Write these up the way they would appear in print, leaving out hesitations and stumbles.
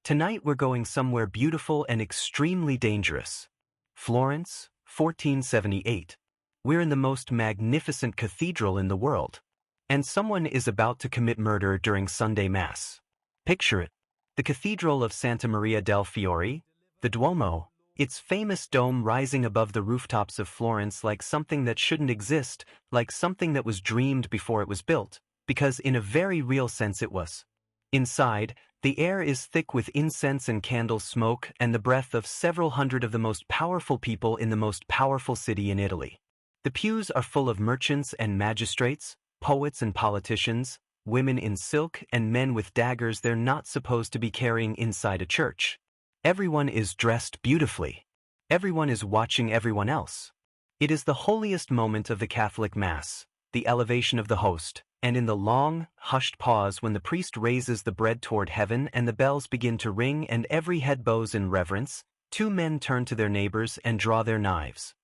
Tonight we're going somewhere beautiful and extremely dangerous. Florence, 1478. We're in the most magnificent cathedral in the world. And someone is about to commit murder during Sunday Mass. Picture it. The Cathedral of Santa Maria del Fiore, the Duomo, its famous dome rising above the rooftops of Florence like something that shouldn't exist, like something that was dreamed before it was built, because in a very real sense it was. Inside, the air is thick with incense and candle smoke and the breath of several hundred of the most powerful people in the most powerful city in Italy. The pews are full of merchants and magistrates, poets and politicians, women in silk and men with daggers they're not supposed to be carrying inside a church. Everyone is dressed beautifully. Everyone is watching everyone else. It is the holiest moment of the Catholic Mass, the elevation of the host, and in the long, hushed pause when the priest raises the bread toward heaven and the bells begin to ring and every head bows in reverence, two men turn to their neighbors and draw their knives.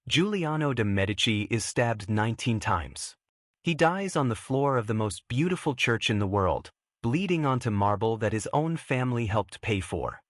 Giuliano de' Medici is stabbed 19 times. He dies on the floor of the most beautiful church in the world, bleeding onto marble that his own family helped pay for.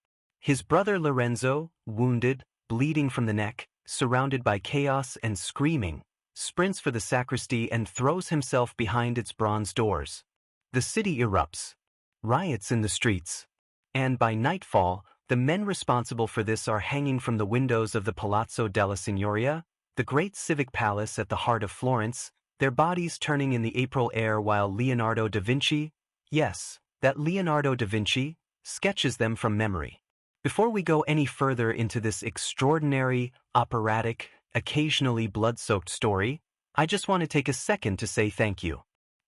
His brother Lorenzo, wounded, bleeding from the neck, surrounded by chaos and screaming, sprints for the sacristy and throws himself behind its bronze doors. The city erupts. Riots in the streets. And by nightfall, the men responsible for this are hanging from the windows of the Palazzo della Signoria, the great civic palace at the heart of Florence, their bodies turning in the April air while Leonardo da Vinci, yes, that Leonardo da Vinci, sketches them from memory. Before we go any further into this extraordinary, operatic, occasionally blood-soaked story, I just want to take a second to say thank you.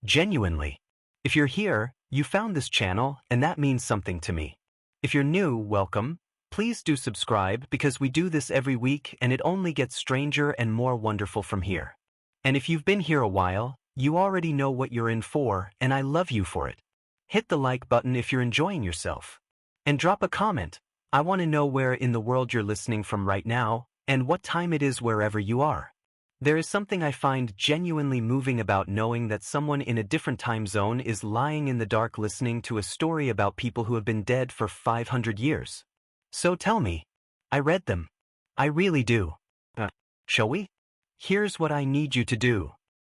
Genuinely. If you're here, you found this channel, and that means something to me. If you're new, welcome. Please do subscribe because we do this every week and it only gets stranger and more wonderful from here. And if you've been here a while, you already know what you're in for, and I love you for it. Hit the like button if you're enjoying yourself. And drop a comment. I want to know where in the world you're listening from right now, and what time it is wherever you are. There is something I find genuinely moving about knowing that someone in a different time zone is lying in the dark listening to a story about people who have been dead for 500 years. So tell me. I read them. I really do. Shall we? Here's what I need you to do.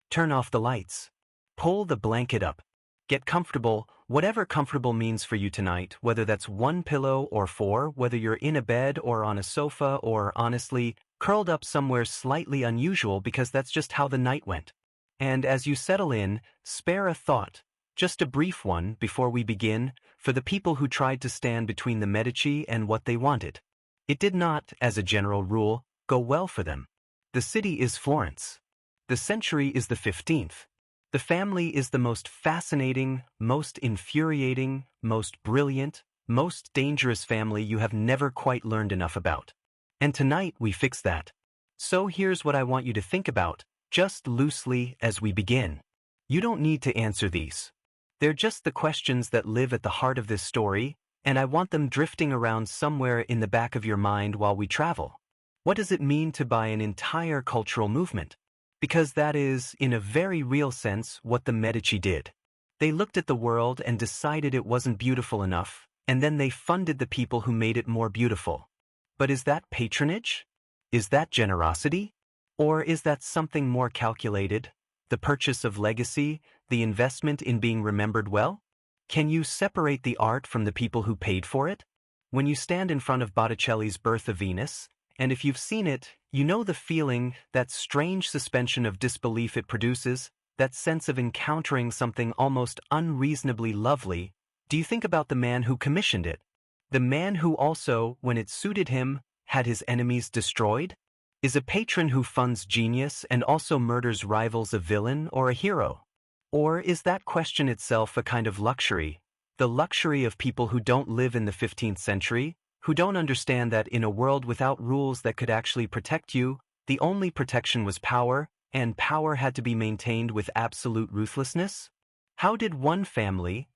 Turn off the lights. Pull the blanket up. Get comfortable, whatever comfortable means for you tonight, whether that's one pillow or four, whether you're in a bed or on a sofa or, honestly, curled up somewhere slightly unusual because that's just how the night went. And as you settle in, spare a thought, just a brief one before we begin, for the people who tried to stand between the Medici and what they wanted. It did not, as a general rule, go well for them. The city is Florence. The century is the 15th. The family is the most fascinating, most infuriating, most brilliant, most dangerous family you have never quite learned enough about. And tonight we fix that. So here's what I want you to think about, just loosely as we begin. You don't need to answer these. They're just the questions that live at the heart of this story, and I want them drifting around somewhere in the back of your mind while we travel. What does it mean to buy an entire cultural movement? Because that is, in a very real sense, what the Medici did. They looked at the world and decided it wasn't beautiful enough, and then they funded the people who made it more beautiful. But is that patronage? Is that generosity? Or is that something more calculated? The purchase of legacy, the investment in being remembered well? Can you separate the art from the people who paid for it? When you stand in front of Botticelli's Birth of Venus, and if you've seen it, you know the feeling, that strange suspension of disbelief it produces, that sense of encountering something almost unreasonably lovely. Do you think about the man who commissioned it? The man who also, when it suited him, had his enemies destroyed? Is a patron who funds genius and also murders rivals a villain or a hero? Or is that question itself a kind of luxury? The luxury of people who don't live in the 15th century, who don't understand that in a world without rules that could actually protect you, the only protection was power, and power had to be maintained with absolute ruthlessness? How did one family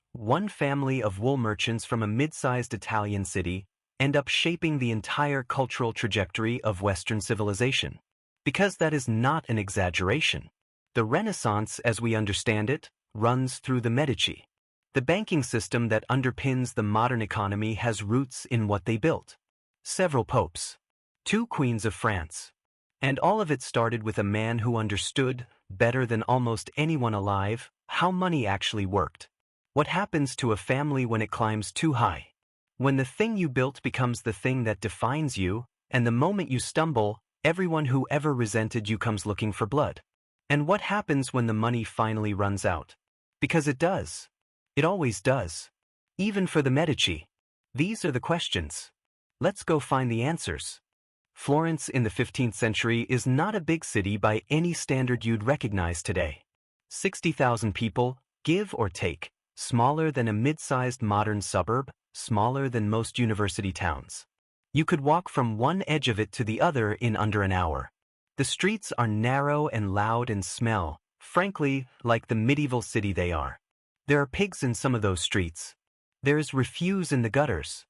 of wool merchants from a mid-sized Italian city, end up shaping the entire cultural trajectory of Western civilization? Because that is not an exaggeration. The Renaissance, as we understand it, runs through the Medici. The banking system that underpins the modern economy has roots in what they built. Several popes, 2 queens of France. And all of it started with a man who understood, better than almost anyone alive, how money actually worked. What happens to a family when it climbs too high? When the thing you built becomes the thing that defines you, and the moment you stumble, everyone who ever resented you comes looking for blood. And what happens when the money finally runs out? Because it does. It always does. Even for the Medici. These are the questions. Let's go find the answers. Florence in the 15th century is not a big city by any standard you'd recognize today. 60,000 people, give or take, smaller than a mid-sized modern suburb, smaller than most university towns. You could walk from one edge of it to the other in under an hour. The streets are narrow and loud and smell, frankly, like the medieval city they are. There are pigs in some of those streets. There's refuse in the gutters.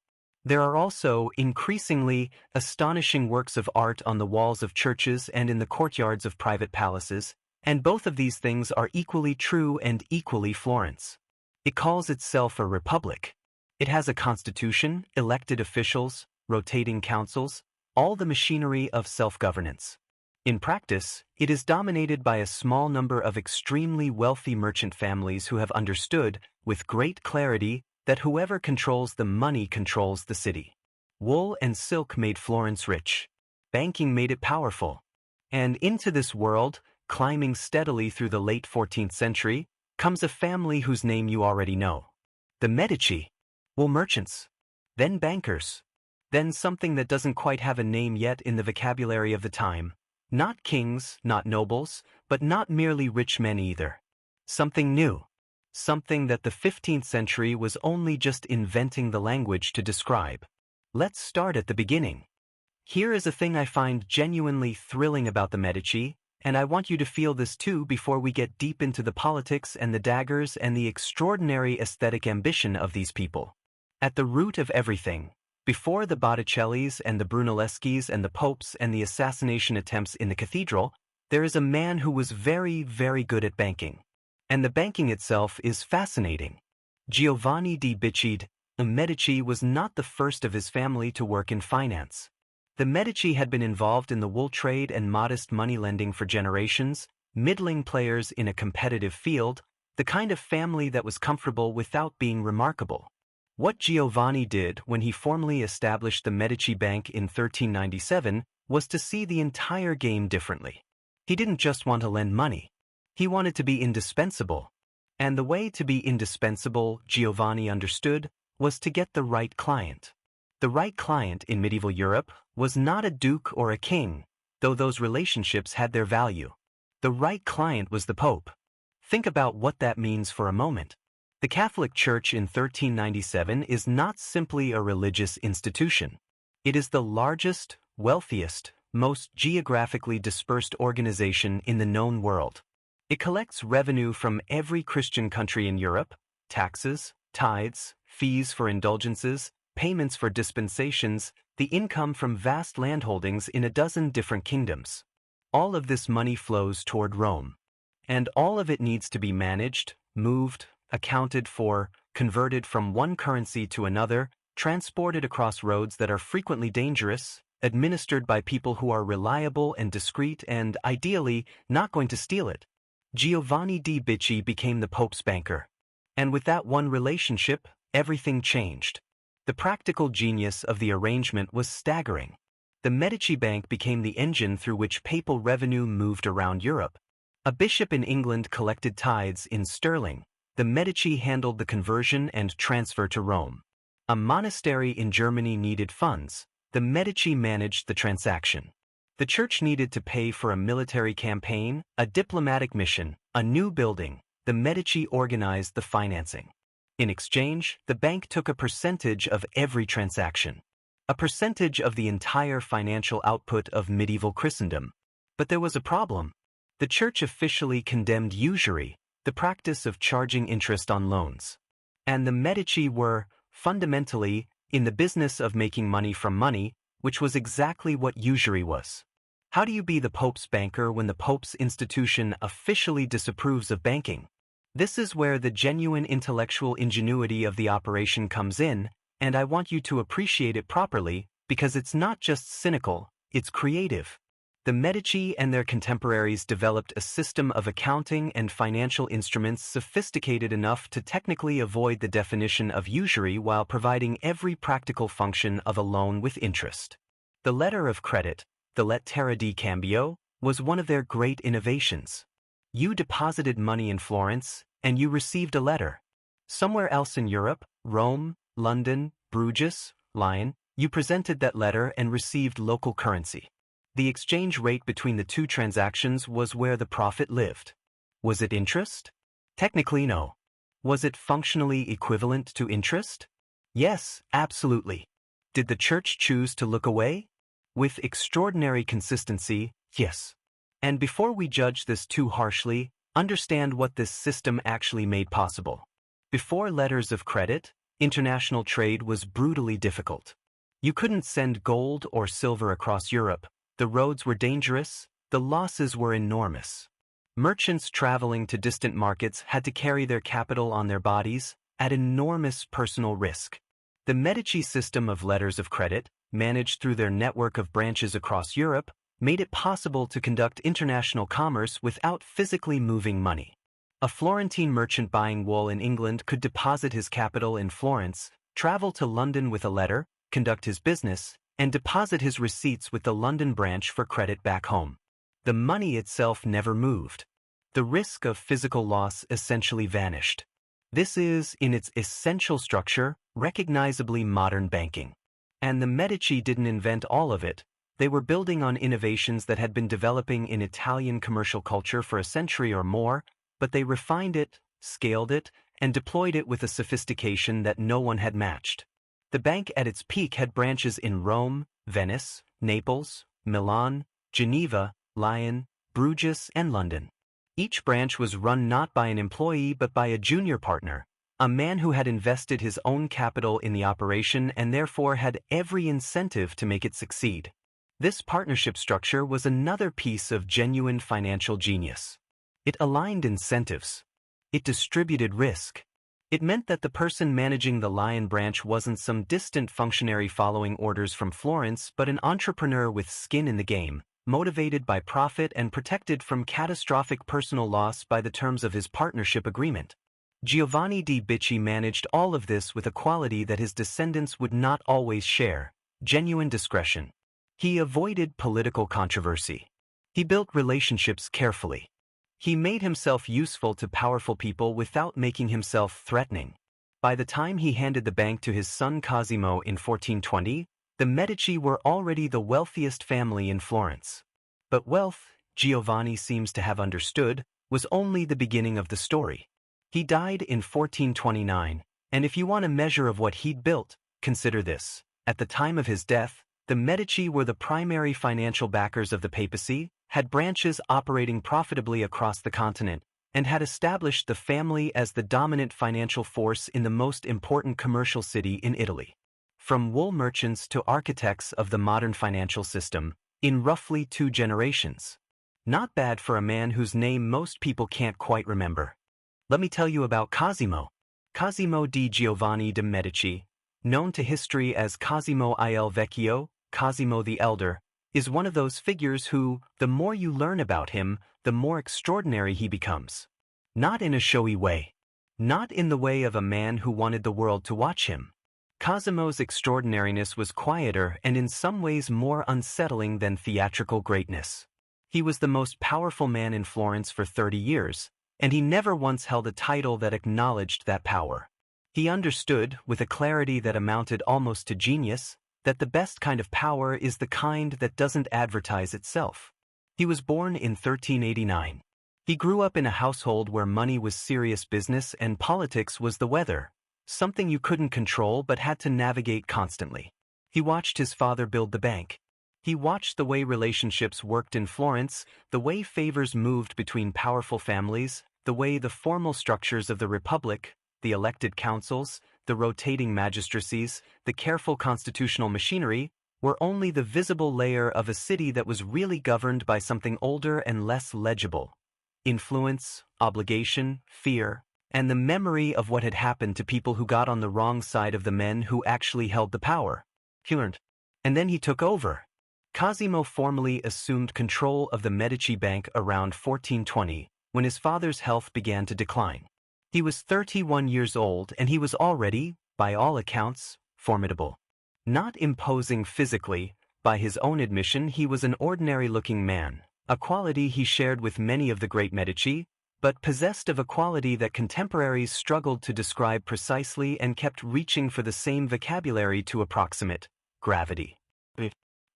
There are also, increasingly, astonishing works of art on the walls of churches and in the courtyards of private palaces, and both of these things are equally true and equally Florence. It calls itself a republic. It has a constitution, elected officials, rotating councils, all the machinery of self-governance. In practice, it is dominated by a small number of extremely wealthy merchant families who have understood, with great clarity, that whoever controls the money controls the city. Wool and silk made Florence rich. Banking made it powerful. And into this world, climbing steadily through the late 14th century, comes a family whose name you already know. The Medici. Well, merchants. Then bankers. Then something that doesn't quite have a name yet in the vocabulary of the time. Not kings, not nobles, but not merely rich men either. Something new. Something that the 15th century was only just inventing the language to describe. Let's start at the beginning. Here is a thing I find genuinely thrilling about the Medici, and I want you to feel this too before we get deep into the politics and the daggers and the extraordinary aesthetic ambition of these people. At the root of everything, before the Botticellis and the Brunelleschis and the popes and the assassination attempts in the cathedral, there is a man who was very, very good at banking. And the banking itself is fascinating. Giovanni di Bicci, a Medici was not the first of his family to work in finance. The Medici had been involved in the wool trade and modest money lending for generations, middling players in a competitive field, the kind of family that was comfortable without being remarkable. What Giovanni did when he formally established the Medici Bank in 1397 was to see the entire game differently. He didn't just want to lend money. He wanted to be indispensable. And the way to be indispensable, Giovanni understood, was to get the right client. The right client in medieval Europe was not a duke or a king, though those relationships had their value. The right client was the Pope. Think about what that means for a moment. The Catholic Church in 1397 is not simply a religious institution. It is the largest, wealthiest, most geographically dispersed organization in the known world. It collects revenue from every Christian country in Europe, taxes, tithes, fees for indulgences, payments for dispensations, the income from vast landholdings in a dozen different kingdoms. All of this money flows toward Rome. And all of it needs to be managed, moved, accounted for, converted from one currency to another, transported across roads that are frequently dangerous, administered by people who are reliable and discreet and, ideally, not going to steal it. Giovanni di Bicci became the Pope's banker. And with that one relationship, everything changed. The practical genius of the arrangement was staggering. The Medici Bank became the engine through which papal revenue moved around Europe. A bishop in England collected tithes in sterling. The Medici handled the conversion and transfer to Rome. A monastery in Germany needed funds. The Medici managed the transaction. The church needed to pay for a military campaign, a diplomatic mission, a new building. The Medici organized the financing. In exchange, the bank took a percentage of every transaction. A percentage of the entire financial output of medieval Christendom. But there was a problem. The church officially condemned usury, the practice of charging interest on loans. And the Medici were, fundamentally, in the business of making money from money, which was exactly what usury was. How do you be the Pope's banker when the Pope's institution officially disapproves of banking? This is where the genuine intellectual ingenuity of the operation comes in, and I want you to appreciate it properly, because it's not just cynical, it's creative. The Medici and their contemporaries developed a system of accounting and financial instruments sophisticated enough to technically avoid the definition of usury while providing every practical function of a loan with interest. The letter of credit, the lettera di cambio, was one of their great innovations. You deposited money in Florence, and you received a letter. Somewhere else in Europe, Rome, London, Bruges, Lyon, you presented that letter and received local currency. The exchange rate between the two transactions was where the profit lived. Was it interest? Technically, no. Was it functionally equivalent to interest? Yes, absolutely. Did the church choose to look away? With extraordinary consistency, yes. And before we judge this too harshly, understand what this system actually made possible. Before letters of credit, international trade was brutally difficult. You couldn't send gold or silver across Europe. The roads were dangerous, the losses were enormous. Merchants traveling to distant markets had to carry their capital on their bodies, at enormous personal risk. The Medici system of letters of credit, managed through their network of branches across Europe, made it possible to conduct international commerce without physically moving money. A Florentine merchant buying wool in England could deposit his capital in Florence, travel to London with a letter, conduct his business, and deposit his receipts with the London branch for credit back home. The money itself never moved. The risk of physical loss essentially vanished. This is, in its essential structure, recognizably modern banking. And the Medici didn't invent all of it. They were building on innovations that had been developing in Italian commercial culture for a century or more, but they refined it, scaled it, and deployed it with a sophistication that no one had matched. The bank at its peak had branches in Rome, Venice, Naples, Milan, Geneva, Lyon, Bruges, and London. Each branch was run not by an employee but by a junior partner, a man who had invested his own capital in the operation and therefore had every incentive to make it succeed. This partnership structure was another piece of genuine financial genius. It aligned incentives. It distributed risk. It meant that the person managing the Lyon branch wasn't some distant functionary following orders from Florence but an entrepreneur with skin in the game, motivated by profit and protected from catastrophic personal loss by the terms of his partnership agreement. Giovanni di Bicci managed all of this with a quality that his descendants would not always share: genuine discretion. He avoided political controversy. He built relationships carefully. He made himself useful to powerful people without making himself threatening. By the time he handed the bank to his son Cosimo in 1420, the Medici were already the wealthiest family in Florence. But wealth, Giovanni seems to have understood, was only the beginning of the story. He died in 1429, and if you want a measure of what he'd built, consider this. At the time of his death, the Medici were the primary financial backers of the papacy, had branches operating profitably across the continent, and had established the family as the dominant financial force in the most important commercial city in Italy. From wool merchants to architects of the modern financial system, in roughly 2 generations. Not bad for a man whose name most people can't quite remember. Let me tell you about Cosimo. Cosimo di Giovanni de' Medici, known to history as Cosimo il Vecchio, Cosimo the Elder, is one of those figures who, the more you learn about him, the more extraordinary he becomes. Not in a showy way. Not in the way of a man who wanted the world to watch him. Cosimo's extraordinariness was quieter and in some ways more unsettling than theatrical greatness. He was the most powerful man in Florence for 30 years, and he never once held a title that acknowledged that power. He understood, with a clarity that amounted almost to genius, that the best kind of power is the kind that doesn't advertise itself. He was born in 1389. He grew up in a household where money was serious business and politics was the weather, something you couldn't control but had to navigate constantly. He watched his father build the bank. He watched the way relationships worked in Florence, the way favors moved between powerful families, the way the formal structures of the Republic, the elected councils, the rotating magistracies, the careful constitutional machinery, were only the visible layer of a city that was really governed by something older and less legible: influence, obligation, fear, and the memory of what had happened to people who got on the wrong side of the men who actually held the power. He learned. And then he took over. Cosimo formally assumed control of the Medici Bank around 1420, when his father's health began to decline. He was 31 years old and he was already, by all accounts, formidable. Not imposing physically, by his own admission he was an ordinary-looking man, a quality he shared with many of the great Medici, but possessed of a quality that contemporaries struggled to describe precisely and kept reaching for the same vocabulary to approximate: gravity.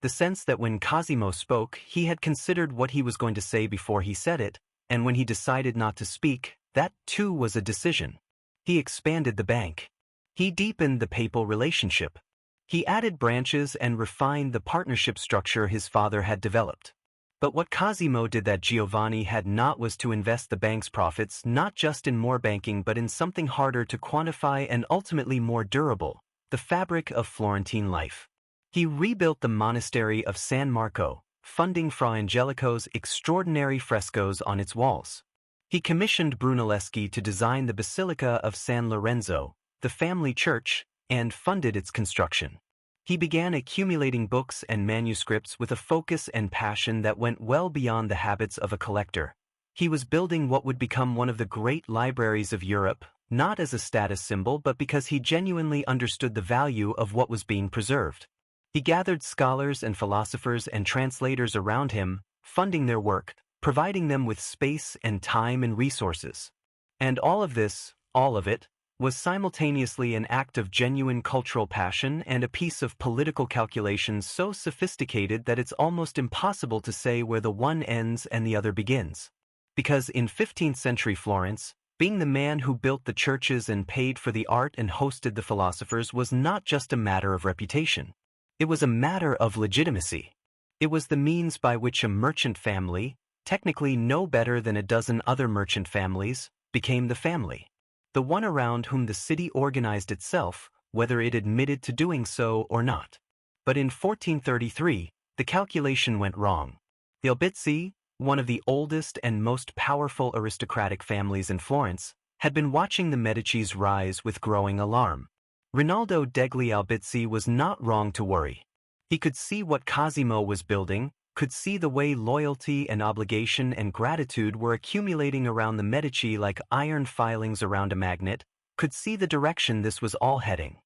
The sense that when Cosimo spoke, he had considered what he was going to say before he said it, and when he decided not to speak, that too was a decision. He expanded the bank. He deepened the papal relationship. He added branches and refined the partnership structure his father had developed. But what Cosimo did that Giovanni had not was to invest the bank's profits not just in more banking but in something harder to quantify and ultimately more durable: the fabric of Florentine life. He rebuilt the monastery of San Marco, funding Fra Angelico's extraordinary frescoes on its walls. He commissioned Brunelleschi to design the Basilica of San Lorenzo, the family church, and funded its construction. He began accumulating books and manuscripts with a focus and passion that went well beyond the habits of a collector. He was building what would become one of the great libraries of Europe, not as a status symbol but because he genuinely understood the value of what was being preserved. He gathered scholars and philosophers and translators around him, funding their work, providing them with space and time and resources. And all of this, all of it, was simultaneously an act of genuine cultural passion and a piece of political calculation so sophisticated that it's almost impossible to say where the one ends and the other begins. Because in 15th century Florence, being the man who built the churches and paid for the art and hosted the philosophers was not just a matter of reputation. It was a matter of legitimacy. It was the means by which a merchant family, technically no better than a dozen other merchant families, became the family. The one around whom the city organized itself, whether it admitted to doing so or not. But in 1433, the calculation went wrong. The Albizzi, one of the oldest and most powerful aristocratic families in Florence, had been watching the Medici's rise with growing alarm. Rinaldo degli Albizzi was not wrong to worry. He could see what Cosimo was building, could see the way loyalty and obligation and gratitude were accumulating around the Medici like iron filings around a magnet, could see the direction this was all heading.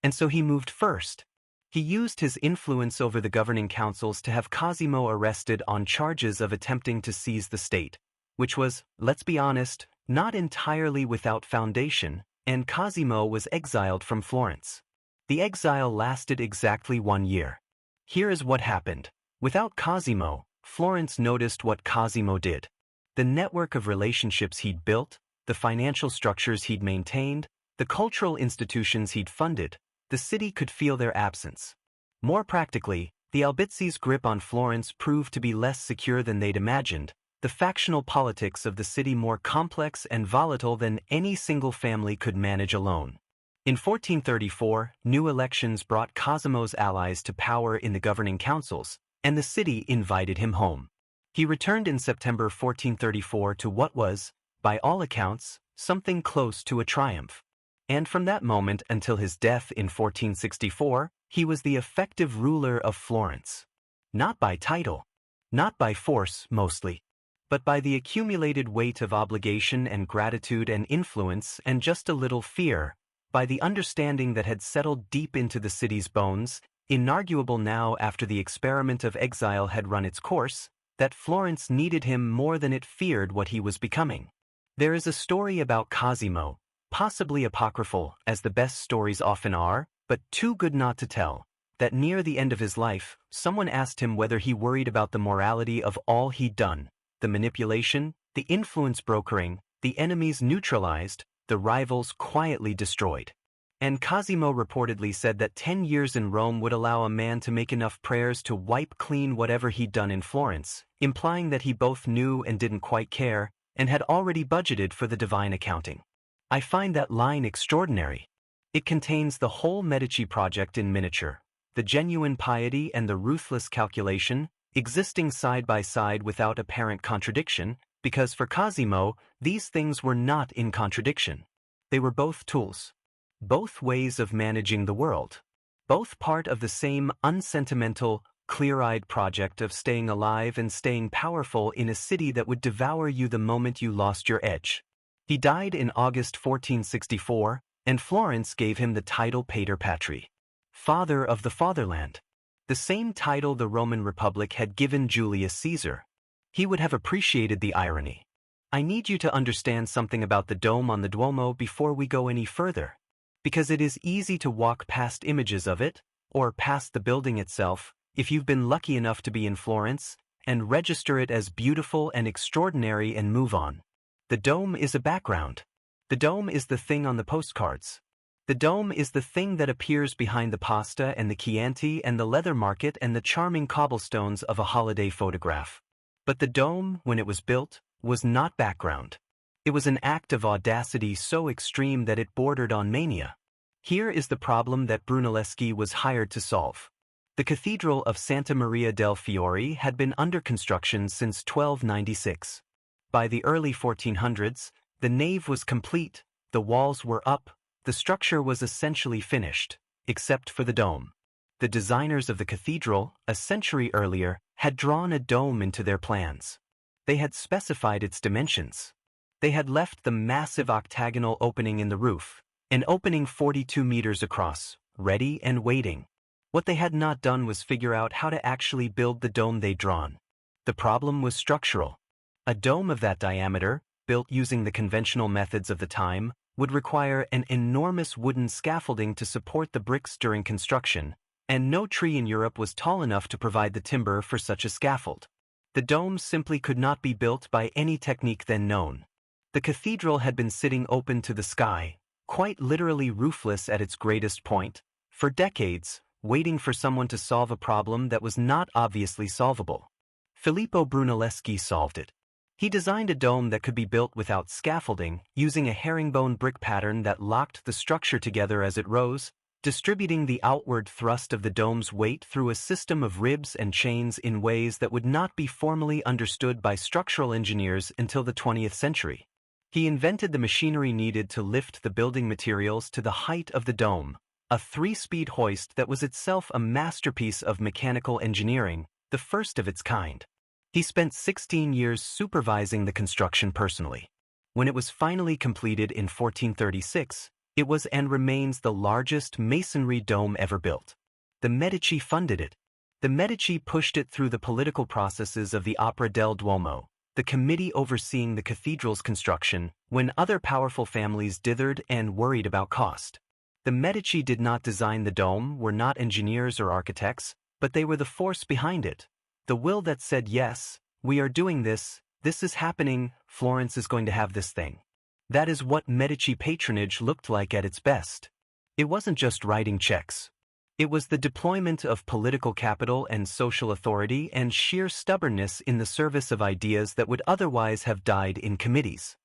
And so he moved first. He used his influence over the governing councils to have Cosimo arrested on charges of attempting to seize the state, which was, let's be honest, not entirely without foundation, and Cosimo was exiled from Florence. The exile lasted exactly 1 year. Here is what happened. Without Cosimo, Florence noticed what Cosimo did. The network of relationships he'd built, the financial structures he'd maintained, the cultural institutions he'd funded, the city could feel their absence. More practically, the Albizi's grip on Florence proved to be less secure than they'd imagined, the factional politics of the city more complex and volatile than any single family could manage alone. In 1434, new elections brought Cosimo's allies to power in the governing councils, and the city invited him home. He returned in September 1434 to what was, by all accounts, something close to a triumph. And from that moment until his death in 1464, he was the effective ruler of Florence. Not by title, not by force mostly, but by the accumulated weight of obligation and gratitude and influence and just a little fear, by the understanding that had settled deep into the city's bones, inarguable now after the experiment of exile had run its course, that Florence needed him more than it feared what he was becoming. There is a story about Cosimo, possibly apocryphal, as the best stories often are, but too good not to tell, that near the end of his life, someone asked him whether he worried about the morality of all he'd done, the manipulation, the influence brokering, the enemies neutralized, the rivals quietly destroyed. And Cosimo reportedly said that 10 years in Rome would allow a man to make enough prayers to wipe clean whatever he'd done in Florence, implying that he both knew and didn't quite care, and had already budgeted for the divine accounting. I find that line extraordinary. It contains the whole Medici project in miniature, the genuine piety and the ruthless calculation, existing side by side without apparent contradiction, because for Cosimo, these things were not in contradiction. They were both tools, both ways of managing the world, both part of the same unsentimental, clear-eyed project of staying alive and staying powerful in a city that would devour you the moment you lost your edge. He died in August 1464, and Florence gave him the title Pater Patri, Father of the Fatherland, the same title the Roman Republic had given Julius Caesar. He would have appreciated the irony. I need you to understand something about the dome on the Duomo before we go any further, because it is easy to walk past images of it, or past the building itself, if you've been lucky enough to be in Florence, and register it as beautiful and extraordinary and move on. The dome is a background. The dome is the thing on the postcards. The dome is the thing that appears behind the pasta and the Chianti and the leather market and the charming cobblestones of a holiday photograph. But the dome, when it was built, was not background. It was an act of audacity so extreme that it bordered on mania. Here is the problem that Brunelleschi was hired to solve. The Cathedral of Santa Maria del Fiore had been under construction since 1296. By the early 1400s, the nave was complete, the walls were up, the structure was essentially finished, except for the dome. The designers of the cathedral, a century earlier, had drawn a dome into their plans. They had specified its dimensions. They had left the massive octagonal opening in the roof, an opening 42 meters across, ready and waiting. What they had not done was figure out how to actually build the dome they'd drawn. The problem was structural. A dome of that diameter, built using the conventional methods of the time, would require an enormous wooden scaffolding to support the bricks during construction, and no tree in Europe was tall enough to provide the timber for such a scaffold. The dome simply could not be built by any technique then known. The cathedral had been sitting open to the sky, quite literally roofless at its greatest point, for decades, waiting for someone to solve a problem that was not obviously solvable. Filippo Brunelleschi solved it. He designed a dome that could be built without scaffolding, using a herringbone brick pattern that locked the structure together as it rose, distributing the outward thrust of the dome's weight through a system of ribs and chains in ways that would not be formally understood by structural engineers until the 20th century. He invented the machinery needed to lift the building materials to the height of the dome, a 3-speed hoist that was itself a masterpiece of mechanical engineering, the first of its kind. He spent 16 years supervising the construction personally. When it was finally completed in 1436, it was and remains the largest masonry dome ever built. The Medici funded it. The Medici pushed it through the political processes of the Opera del Duomo, the committee overseeing the cathedral's construction, when other powerful families dithered and worried about cost. The Medici did not design the dome, were not engineers or architects, but they were the force behind it. The will that said, yes, we are doing this is happening, Florence is going to have this thing. That is what Medici patronage looked like at its best. It wasn't just writing checks. It was the deployment of political capital and social authority and sheer stubbornness in the service of ideas that would otherwise have died in committees.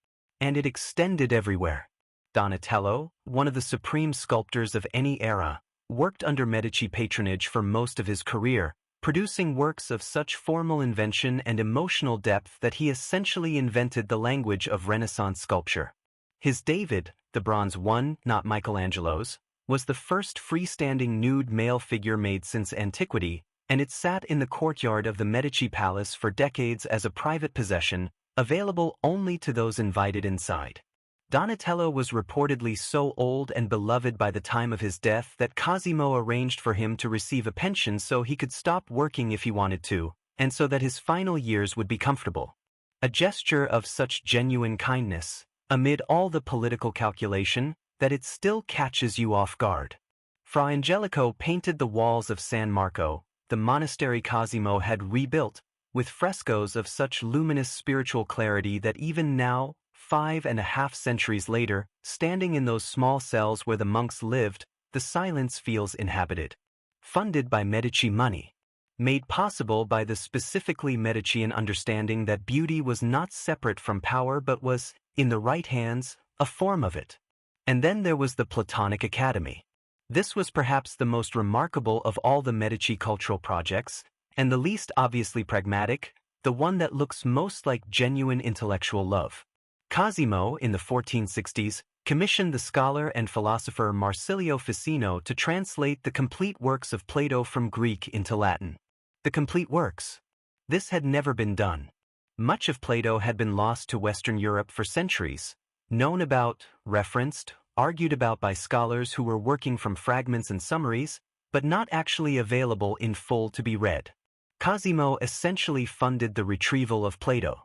And it extended everywhere. Donatello, one of the supreme sculptors of any era, worked under Medici patronage for most of his career, producing works of such formal invention and emotional depth that he essentially invented the language of Renaissance sculpture. His David, the bronze one, not Michelangelo's, was the first freestanding nude male figure made since antiquity, and it sat in the courtyard of the Medici Palace for decades as a private possession, available only to those invited inside. Donatello was reportedly so old and beloved by the time of his death that Cosimo arranged for him to receive a pension so he could stop working if he wanted to, and so that his final years would be comfortable. A gesture of such genuine kindness, amid all the political calculation, that it still catches you off guard. Fra Angelico painted the walls of San Marco, the monastery Cosimo had rebuilt, with frescoes of such luminous spiritual clarity that even now, 5.5 centuries later, standing in those small cells where the monks lived, the silence feels inhabited. Funded by Medici money. Made possible by the specifically Medician understanding that beauty was not separate from power but was, in the right hands, a form of it. And then there was the Platonic Academy. This was perhaps the most remarkable of all the Medici cultural projects, and the least obviously pragmatic, the one that looks most like genuine intellectual love. Cosimo, in the 1460s, commissioned the scholar and philosopher Marsilio Ficino to translate the complete works of Plato from Greek into Latin. The complete works. This had never been done. Much of Plato had been lost to Western Europe for centuries, known about, referenced, argued about by scholars who were working from fragments and summaries, but not actually available in full to be read. Cosimo essentially funded the retrieval of Plato.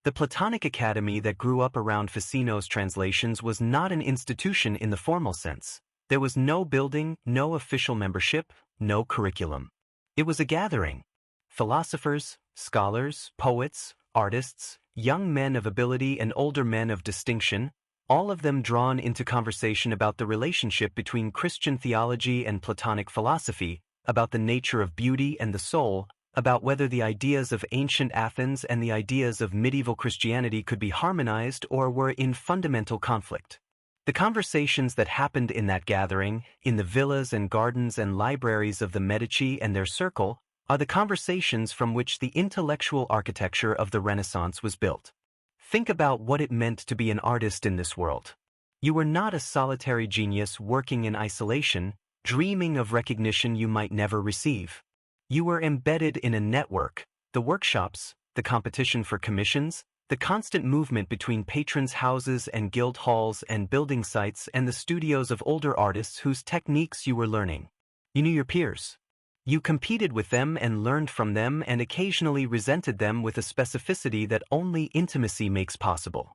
The Platonic Academy that grew up around Ficino's translations was not an institution in the formal sense. There was no building, no official membership, no curriculum. It was a gathering. Philosophers, scholars, poets, artists, young men of ability and older men of distinction, all of them drawn into conversation about the relationship between Christian theology and Platonic philosophy, about the nature of beauty and the soul, about whether the ideas of ancient Athens and the ideas of medieval Christianity could be harmonized or were in fundamental conflict. The conversations that happened in that gathering, in the villas and gardens and libraries of the Medici and their circle, are the conversations from which the intellectual architecture of the Renaissance was built. Think about what it meant to be an artist in this world. You were not a solitary genius working in isolation, dreaming of recognition you might never receive. You were embedded in a network, the workshops, the competition for commissions, the constant movement between patrons' houses and guild halls and building sites and the studios of older artists whose techniques you were learning. You knew your peers. You competed with them and learned from them and occasionally resented them with a specificity that only intimacy makes possible.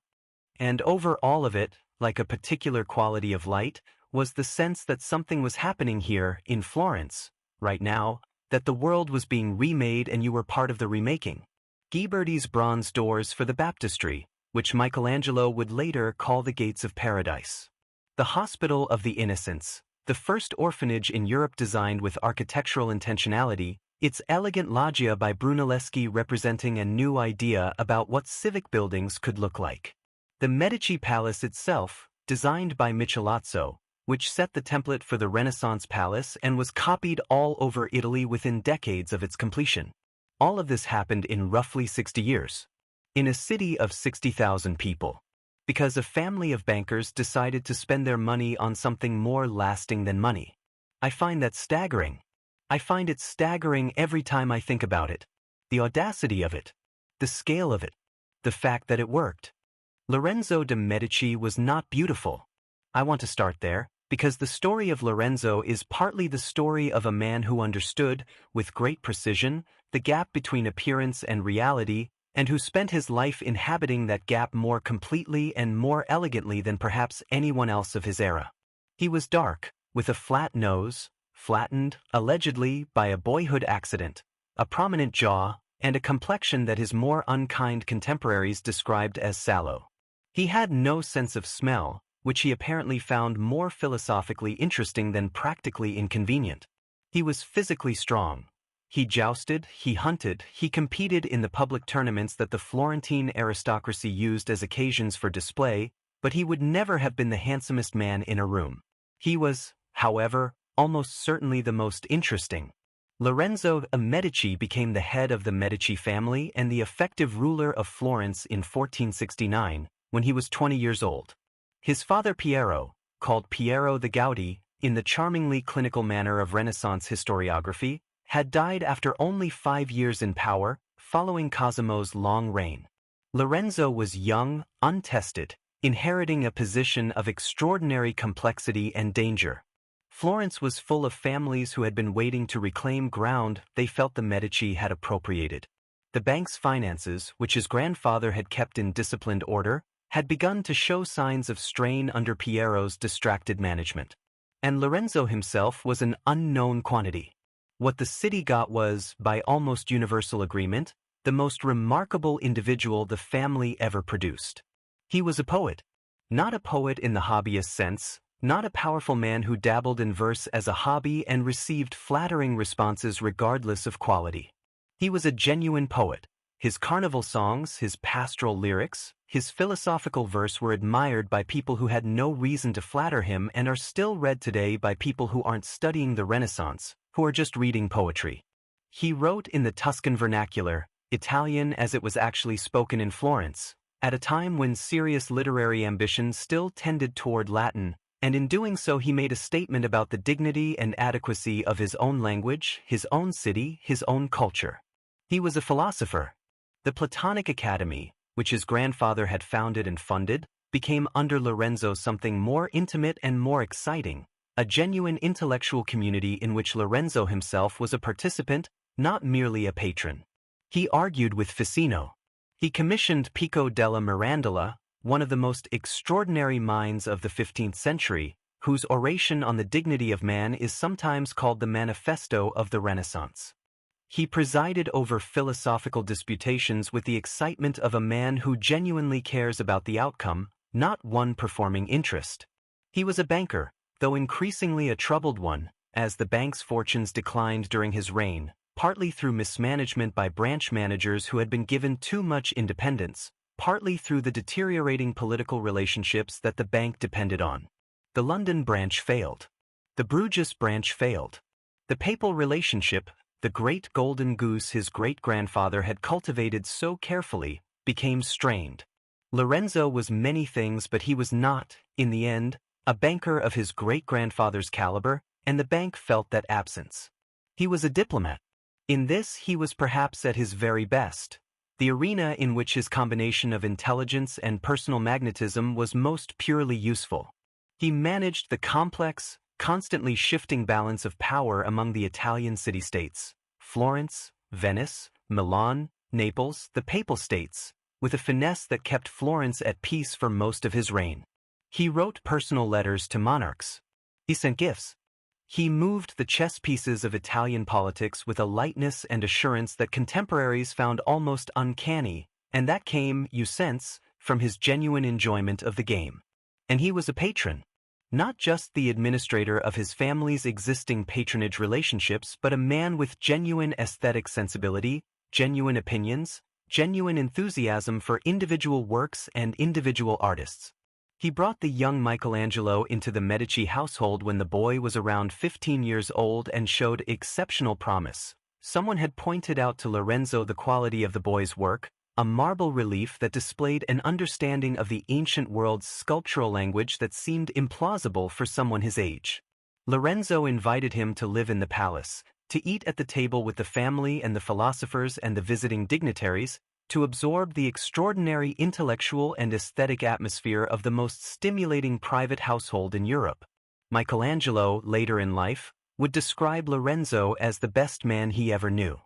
And over all of it, like a particular quality of light, was the sense that something was happening here, in Florence, right now, that the world was being remade and you were part of the remaking. Ghiberti's bronze doors for the baptistry, which Michelangelo would later call the gates of paradise. The Hospital of the Innocents, the first orphanage in Europe designed with architectural intentionality, its elegant loggia by Brunelleschi representing a new idea about what civic buildings could look like. The Medici Palace itself, designed by Michelozzo, which set the template for the Renaissance palace and was copied all over Italy within decades of its completion. All of this happened in roughly 60 years. In a city of 60,000 people. Because a family of bankers decided to spend their money on something more lasting than money. I find that staggering. I find it staggering every time I think about it. The audacity of it. The scale of it. The fact that it worked. Lorenzo de' Medici was not beautiful. I want to start there, because the story of Lorenzo is partly the story of a man who understood, with great precision, the gap between appearance and reality, and who spent his life inhabiting that gap more completely and more elegantly than perhaps anyone else of his era. He was dark, with a flat nose, flattened, allegedly, by a boyhood accident, a prominent jaw, and a complexion that his more unkind contemporaries described as sallow. He had no sense of smell, which he apparently found more philosophically interesting than practically inconvenient. He was physically strong. He jousted, he hunted, he competed in the public tournaments that the Florentine aristocracy used as occasions for display, but he would never have been the handsomest man in a room. He was, however, almost certainly the most interesting. Lorenzo de' Medici became the head of the Medici family and the effective ruler of Florence in 1469, when he was 20 years old. His father Piero, called Piero the Gouty, in the charmingly clinical manner of Renaissance historiography, had died after only 5 years in power, following Cosimo's long reign. Lorenzo was young, untested, inheriting a position of extraordinary complexity and danger. Florence was full of families who had been waiting to reclaim ground they felt the Medici had appropriated. The bank's finances, which his grandfather had kept in disciplined order, had begun to show signs of strain under Piero's distracted management. And Lorenzo himself was an unknown quantity. What the city got was, by almost universal agreement, the most remarkable individual the family ever produced. He was a poet. Not a poet in the hobbyist sense, not a powerful man who dabbled in verse as a hobby and received flattering responses regardless of quality. He was a genuine poet. His carnival songs, his pastoral lyrics, his philosophical verse were admired by people who had no reason to flatter him and are still read today by people who aren't studying the Renaissance, who are just reading poetry. He wrote in the Tuscan vernacular, Italian as it was actually spoken in Florence, at a time when serious literary ambitions still tended toward Latin, and in doing so he made a statement about the dignity and adequacy of his own language, his own city, his own culture. He was a philosopher. The Platonic Academy, which his grandfather had founded and funded, became under Lorenzo something more intimate and more exciting, a genuine intellectual community in which Lorenzo himself was a participant, not merely a patron. He argued with Ficino. He commissioned Pico della Mirandola, one of the most extraordinary minds of the 15th century, whose oration on the dignity of man is sometimes called the Manifesto of the Renaissance. He presided over philosophical disputations with the excitement of a man who genuinely cares about the outcome, not one performing interest. He was a banker, though increasingly a troubled one, as the bank's fortunes declined during his reign, partly through mismanagement by branch managers who had been given too much independence, partly through the deteriorating political relationships that the bank depended on. The London branch failed. The Bruges branch failed. The papal relationship, the great golden goose his great-grandfather had cultivated so carefully, became strained. Lorenzo was many things, but he was not, in the end, a banker of his great-grandfather's caliber, and the bank felt that absence. He was a diplomat. In this he was perhaps at his very best, the arena in which his combination of intelligence and personal magnetism was most purely useful. He managed the complex, constantly shifting balance of power among the Italian city-states, Florence, Venice, Milan, Naples, the Papal States, with a finesse that kept Florence at peace for most of his reign. He wrote personal letters to monarchs. He sent gifts. He moved the chess pieces of Italian politics with a lightness and assurance that contemporaries found almost uncanny, and that came, you sense, from his genuine enjoyment of the game. And he was a patron. Not just the administrator of his family's existing patronage relationships, but a man with genuine aesthetic sensibility, genuine opinions, genuine enthusiasm for individual works and individual artists. He brought the young Michelangelo into the Medici household when the boy was around 15 years old and showed exceptional promise. Someone had pointed out to Lorenzo the quality of the boy's work, a marble relief that displayed an understanding of the ancient world's sculptural language that seemed implausible for someone his age. Lorenzo invited him to live in the palace, to eat at the table with the family and the philosophers and the visiting dignitaries, to absorb the extraordinary intellectual and aesthetic atmosphere of the most stimulating private household in Europe. Michelangelo, later in life, would describe Lorenzo as the best man he ever knew.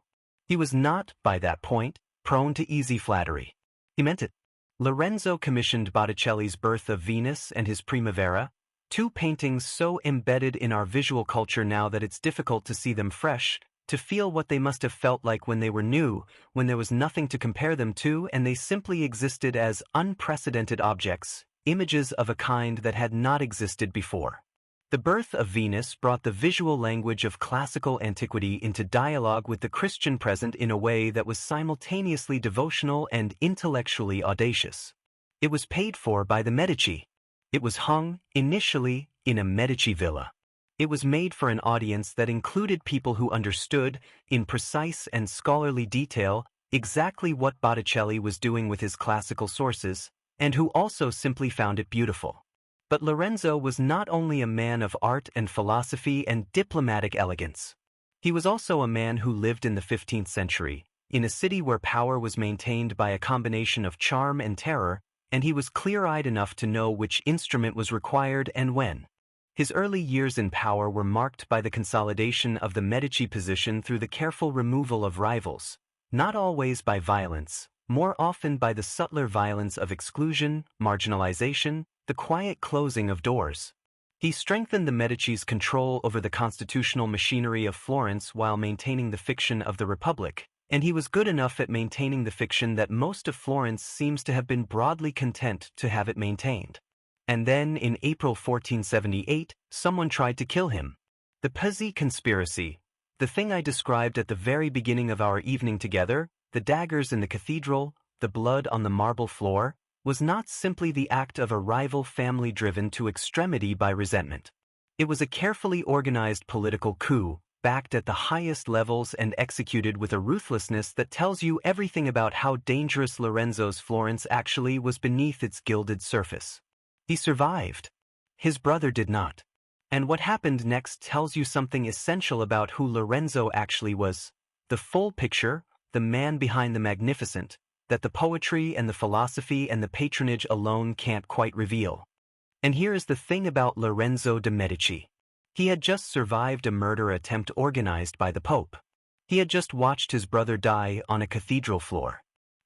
He was not, by that point, prone to easy flattery. He meant it. Lorenzo commissioned Botticelli's Birth of Venus and his Primavera, two paintings so embedded in our visual culture now that it's difficult to see them fresh, to feel what they must have felt like when they were new, when there was nothing to compare them to and they simply existed as unprecedented objects, images of a kind that had not existed before. The Birth of Venus brought the visual language of classical antiquity into dialogue with the Christian present in a way that was simultaneously devotional and intellectually audacious. It was paid for by the Medici. It was hung, initially, in a Medici villa. It was made for an audience that included people who understood, in precise and scholarly detail, exactly what Botticelli was doing with his classical sources, and who also simply found it beautiful. But Lorenzo was not only a man of art and philosophy and diplomatic elegance. He was also a man who lived in the 15th century, in a city where power was maintained by a combination of charm and terror, and he was clear-eyed enough to know which instrument was required and when. His early years in power were marked by the consolidation of the Medici position through the careful removal of rivals, not always by violence, more often by the subtler violence of exclusion, marginalization, the quiet closing of doors. He strengthened the Medici's control over the constitutional machinery of Florence while maintaining the fiction of the Republic, and he was good enough at maintaining the fiction that most of Florence seems to have been broadly content to have it maintained. And then, in April 1478, someone tried to kill him. The Pazzi conspiracy, the thing I described at the very beginning of our evening together, the daggers in the cathedral, the blood on the marble floor, was not simply the act of a rival family driven to extremity by resentment. It was a carefully organized political coup, backed at the highest levels and executed with a ruthlessness that tells you everything about how dangerous Lorenzo's Florence actually was beneath its gilded surface. He survived. His brother did not. And what happened next tells you something essential about who Lorenzo actually was. The full picture, the man behind the magnificent, that the poetry and the philosophy and the patronage alone can't quite reveal. And here is the thing about Lorenzo de' Medici. He had just survived a murder attempt organized by the Pope. He had just watched his brother die on a cathedral floor.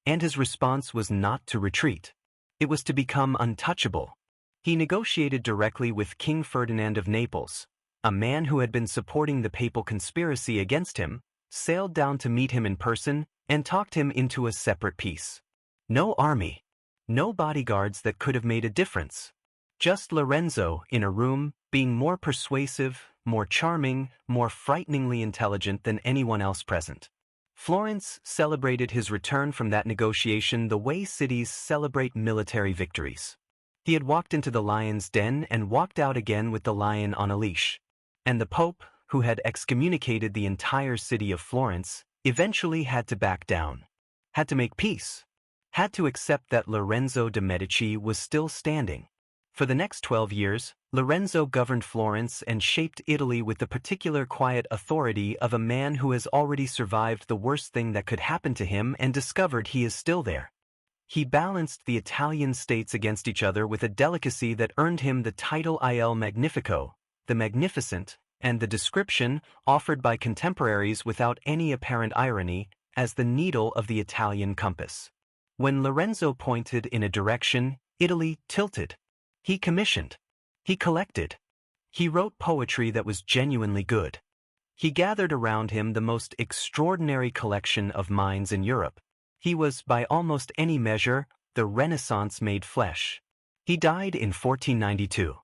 And his response was not to retreat. It was to become untouchable. He negotiated directly with King Ferdinand of Naples, a man who had been supporting the papal conspiracy against him, sailed down to meet him in person, and talked him into a separate peace. No army. No bodyguards that could have made a difference. Just Lorenzo in a room, being more persuasive, more charming, more frighteningly intelligent than anyone else present. Florence celebrated his return from that negotiation the way cities celebrate military victories. He had walked into the lion's den and walked out again with the lion on a leash. And the Pope, who had excommunicated the entire city of Florence, eventually had to back down. Had to make peace. Had to accept that Lorenzo de' Medici was still standing. For the next 12 years, Lorenzo governed Florence and shaped Italy with the particular quiet authority of a man who has already survived the worst thing that could happen to him and discovered he is still there. He balanced the Italian states against each other with a delicacy that earned him the title Il Magnifico, the Magnificent, and the description, offered by contemporaries without any apparent irony, as the needle of the Italian compass. When Lorenzo pointed in a direction, Italy tilted. He commissioned. He collected. He wrote poetry that was genuinely good. He gathered around him the most extraordinary collection of minds in Europe. He was, by almost any measure, the Renaissance made flesh. He died in 1492.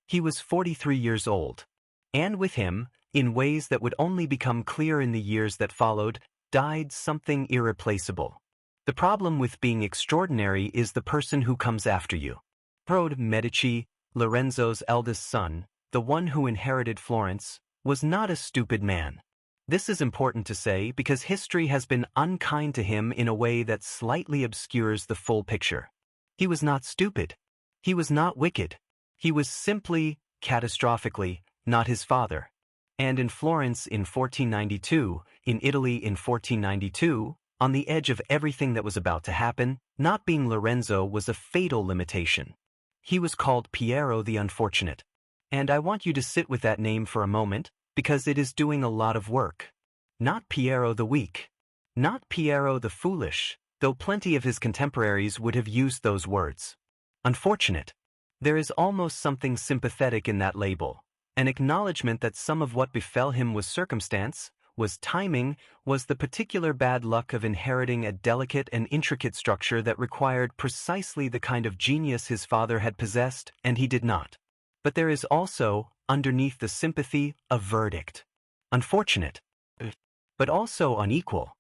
He was 43 years old. And with him, in ways that would only become clear in the years that followed, died something irreplaceable. The problem with being extraordinary is the person who comes after you. Prode Medici, Lorenzo's eldest son, the one who inherited Florence, was not a stupid man. This is important to say because history has been unkind to him in a way that slightly obscures the full picture. He was not stupid. He was not wicked. He was simply, catastrophically, not his father. And in Florence in 1492, in Italy in 1492, on the edge of everything that was about to happen, not being Lorenzo was a fatal limitation. He was called Piero the Unfortunate. And I want you to sit with that name for a moment, because it is doing a lot of work. Not Piero the Weak. Not Piero the Foolish, though plenty of his contemporaries would have used those words. Unfortunate. There is almost something sympathetic in that label, an acknowledgement that some of what befell him was circumstance, was timing, was the particular bad luck of inheriting a delicate and intricate structure that required precisely the kind of genius his father had possessed, and he did not. But there is also, underneath the sympathy, a verdict. Unfortunate. But also unequal.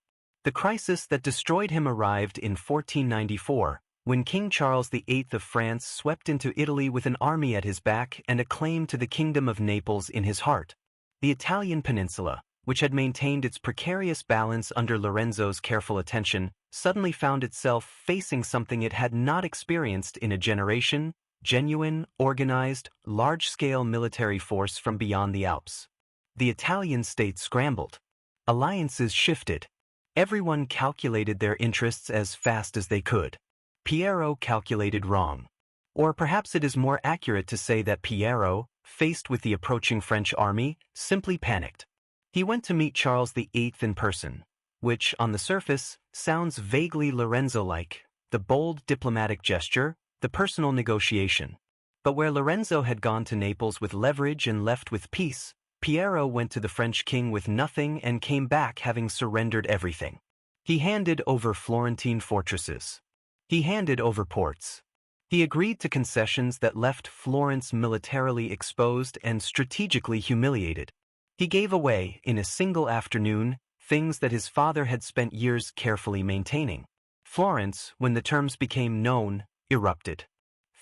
The crisis that destroyed him arrived in 1494, when King Charles VIII of France swept into Italy with an army at his back and a claim to the Kingdom of Naples in his heart. The Italian peninsula, which had maintained its precarious balance under Lorenzo's careful attention, suddenly found itself facing something it had not experienced in a generation: genuine, organized, large-scale military force from beyond the Alps. The Italian state scrambled. Alliances shifted. Everyone calculated their interests as fast as they could. Piero calculated wrong. Or perhaps it is more accurate to say that Piero, faced with the approaching French army, simply panicked. He went to meet Charles VIII in person, which, on the surface, sounds vaguely Lorenzo-like, the bold diplomatic gesture, the personal negotiation. But where Lorenzo had gone to Naples with leverage and left with peace, Piero went to the French king with nothing and came back having surrendered everything. He handed over Florentine fortresses. He handed over ports. He agreed to concessions that left Florence militarily exposed and strategically humiliated. He gave away, in a single afternoon, things that his father had spent years carefully maintaining. Florence, when the terms became known, erupted.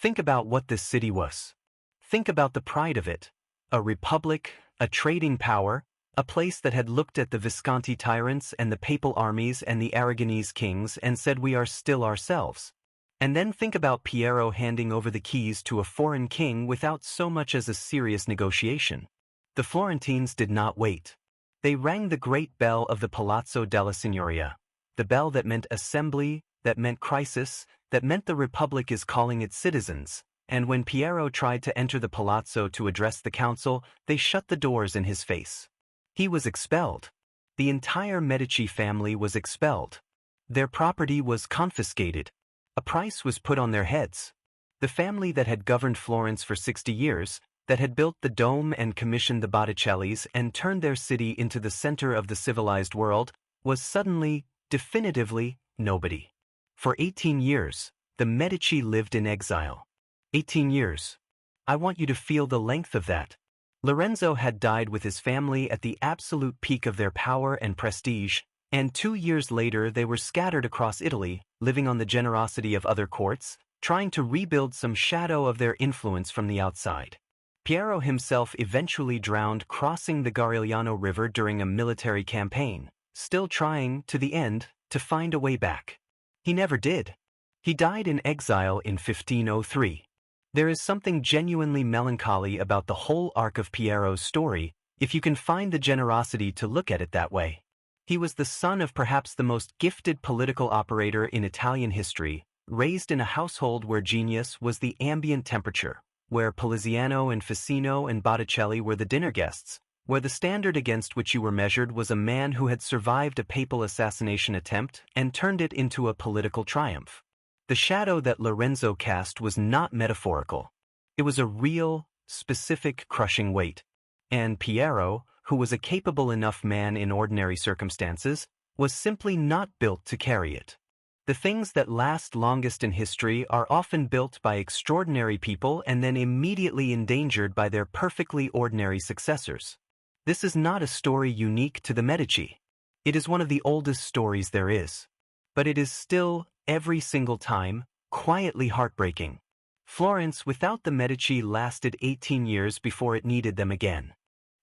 Think about what this city was. Think about the pride of it. A republic, a trading power, a place that had looked at the Visconti tyrants and the papal armies and the Aragonese kings and said we are still ourselves. And then think about Piero handing over the keys to a foreign king without so much as a serious negotiation. The Florentines did not wait. They rang the great bell of the Palazzo della Signoria, the bell that meant assembly, that meant crisis, that meant the Republic is calling its citizens, and when Piero tried to enter the palazzo to address the council, they shut the doors in his face. He was expelled. The entire Medici family was expelled. Their property was confiscated. A price was put on their heads. The family that had governed Florence for 60 years, that had built the dome and commissioned the Botticellis and turned their city into the center of the civilized world, was suddenly, definitively, nobody. For 18 years, the Medici lived in exile. 18 years. I want you to feel the length of that. Lorenzo had died with his family at the absolute peak of their power and prestige, and 2 years later they were scattered across Italy, living on the generosity of other courts, trying to rebuild some shadow of their influence from the outside. Piero himself eventually drowned crossing the Garigliano River during a military campaign, still trying, to the end, to find a way back. He never did. He died in exile in 1503. There is something genuinely melancholy about the whole arc of Piero's story, if you can find the generosity to look at it that way. He was the son of perhaps the most gifted political operator in Italian history, raised in a household where genius was the ambient temperature, where Poliziano and Ficino and Botticelli were the dinner guests, where the standard against which you were measured was a man who had survived a papal assassination attempt and turned it into a political triumph. The shadow that Lorenzo cast was not metaphorical. It was a real, specific crushing weight. And Piero, who was a capable enough man in ordinary circumstances, was simply not built to carry it. The things that last longest in history are often built by extraordinary people and then immediately endangered by their perfectly ordinary successors. This is not a story unique to the Medici. It is one of the oldest stories there is. But it is still, every single time, quietly heartbreaking. Florence without the Medici lasted 18 years before it needed them again.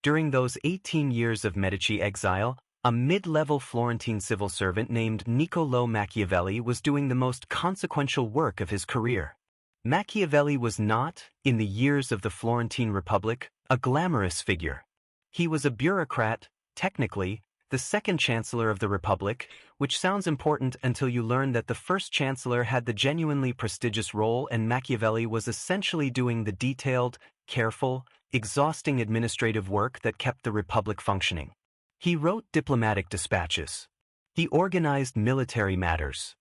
During those 18 years of Medici exile, a mid-level Florentine civil servant named Niccolò Machiavelli was doing the most consequential work of his career. Machiavelli was not, in the years of the Florentine Republic, a glamorous figure. He was a bureaucrat, technically, the second chancellor of the Republic, which sounds important until you learn that the first chancellor had the genuinely prestigious role and Machiavelli was essentially doing the detailed, careful, exhausting administrative work that kept the Republic functioning. He wrote diplomatic dispatches. He organized military matters.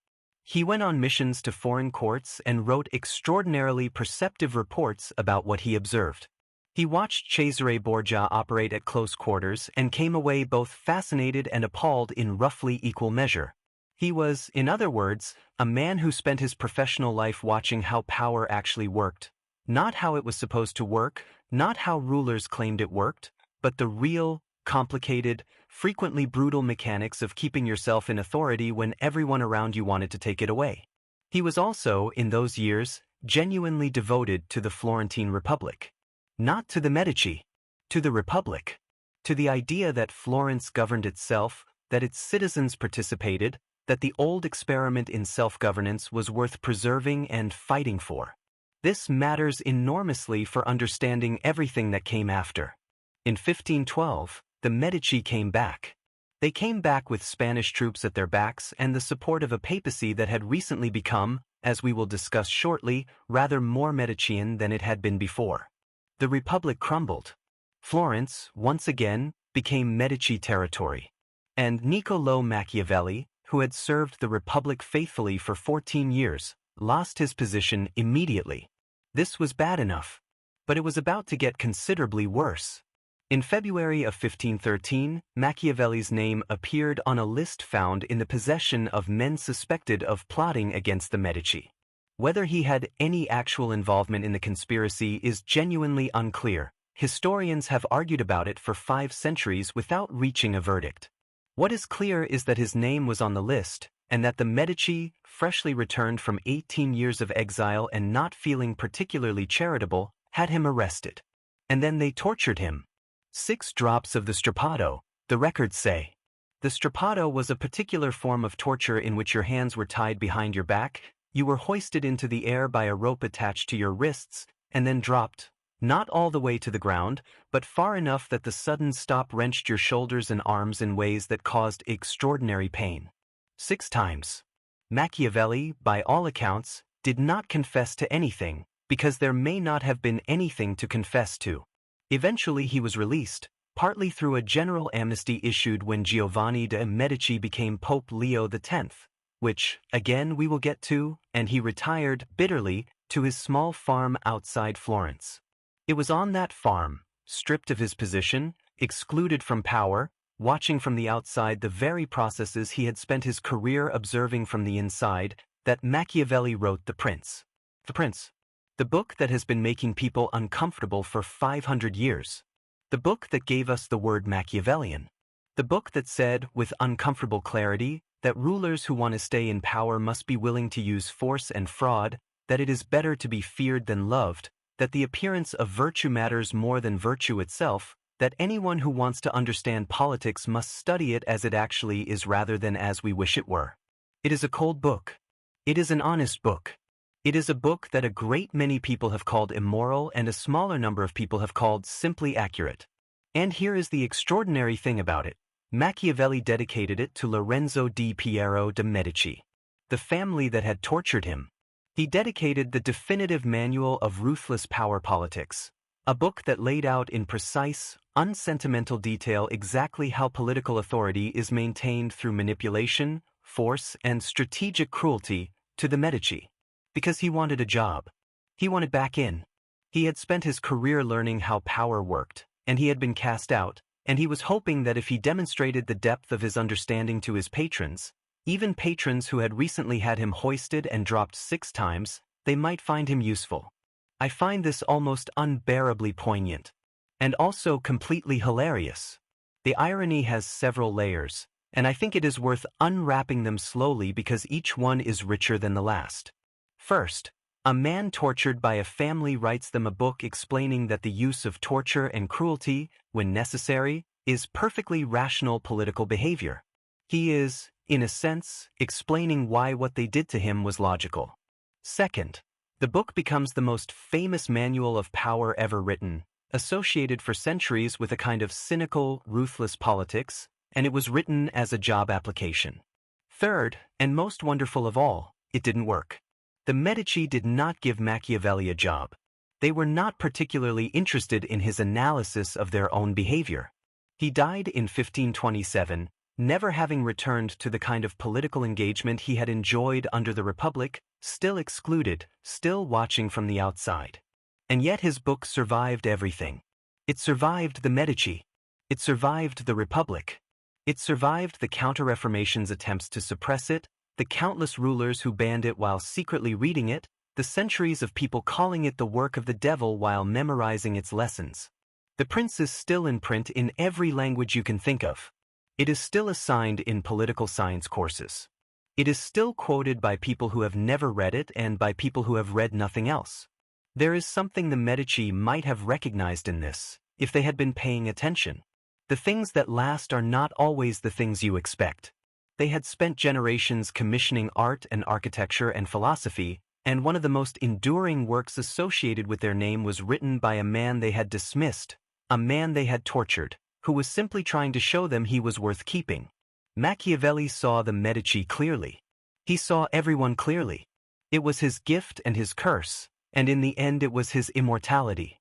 He went on missions to foreign courts and wrote extraordinarily perceptive reports about what he observed. He watched Cesare Borgia operate at close quarters and came away both fascinated and appalled in roughly equal measure. He was, in other words, a man who spent his professional life watching how power actually worked. Not how it was supposed to work, not how rulers claimed it worked, but the real, complicated, frequently brutal mechanics of keeping yourself in authority when everyone around you wanted to take it away. He was also, in those years, genuinely devoted to the Florentine Republic. Not to the Medici, to the Republic, to the idea that Florence governed itself, that its citizens participated, that the old experiment in self-governance was worth preserving and fighting for. This matters enormously for understanding everything that came after. In 1512, the Medici came back. They came back with Spanish troops at their backs and the support of a papacy that had recently become, as we will discuss shortly, rather more Medician than it had been before. The Republic crumbled. Florence, once again, became Medici territory. And Niccolò Machiavelli, who had served the Republic faithfully for 14 years, lost his position immediately. This was bad enough. But it was about to get considerably worse. In February of 1513, Machiavelli's name appeared on a list found in the possession of men suspected of plotting against the Medici. Whether he had any actual involvement in the conspiracy is genuinely unclear. Historians have argued about it for 5 centuries without reaching a verdict. What is clear is that his name was on the list, and that the Medici, freshly returned from 18 years of exile and not feeling particularly charitable, had him arrested. And then they tortured him. 6 drops of the strappado, the records say. The strappado was a particular form of torture in which your hands were tied behind your back, you were hoisted into the air by a rope attached to your wrists, and then dropped, not all the way to the ground, but far enough that the sudden stop wrenched your shoulders and arms in ways that caused extraordinary pain. 6 times. Machiavelli, by all accounts, did not confess to anything, because there may not have been anything to confess to. Eventually he was released, partly through a general amnesty issued when Giovanni de' Medici became Pope Leo X, which, again we will get to, and he retired, bitterly, to his small farm outside Florence. It was on that farm, stripped of his position, excluded from power, watching from the outside the very processes he had spent his career observing from the inside, that Machiavelli wrote The Prince. The Prince. The book that has been making people uncomfortable for 500 years. The book that gave us the word Machiavellian. The book that said, with uncomfortable clarity, that rulers who want to stay in power must be willing to use force and fraud, that it is better to be feared than loved, that the appearance of virtue matters more than virtue itself, that anyone who wants to understand politics must study it as it actually is rather than as we wish it were. It is a cold book. It is an honest book. It is a book that a great many people have called immoral and a smaller number of people have called simply accurate. And here is the extraordinary thing about it. Machiavelli dedicated it to Lorenzo di Piero de' Medici, the family that had tortured him. He dedicated the definitive manual of ruthless power politics, a book that laid out in precise, unsentimental detail exactly how political authority is maintained through manipulation, force, and strategic cruelty, to the Medici. Because he wanted a job. He wanted back in. He had spent his career learning how power worked, and he had been cast out, and he was hoping that if he demonstrated the depth of his understanding to his patrons, even patrons who had recently had him hoisted and dropped 6 times, they might find him useful. I find this almost unbearably poignant, and also completely hilarious. The irony has several layers, and I think it is worth unwrapping them slowly because each one is richer than the last. First, a man tortured by a family writes them a book explaining that the use of torture and cruelty, when necessary, is perfectly rational political behavior. He is, in a sense, explaining why what they did to him was logical. Second, the book becomes the most famous manual of power ever written, associated for centuries with a kind of cynical, ruthless politics, and it was written as a job application. Third, and most wonderful of all, it didn't work. The Medici did not give Machiavelli a job. They were not particularly interested in his analysis of their own behavior. He died in 1527, never having returned to the kind of political engagement he had enjoyed under the Republic, still excluded, still watching from the outside. And yet his book survived everything. It survived the Medici. It survived the Republic. It survived the Counter-Reformation's attempts to suppress it, the countless rulers who banned it while secretly reading it, the centuries of people calling it the work of the devil while memorizing its lessons. The Prince is still in print in every language you can think of. It is still assigned in political science courses. It is still quoted by people who have never read it and by people who have read nothing else. There is something the Medici might have recognized in this, if they had been paying attention. The things that last are not always the things you expect. They had spent generations commissioning art and architecture and philosophy, and one of the most enduring works associated with their name was written by a man they had dismissed, a man they had tortured, who was simply trying to show them he was worth keeping. Machiavelli saw the Medici clearly. He saw everyone clearly. It was his gift and his curse, and in the end it was his immortality.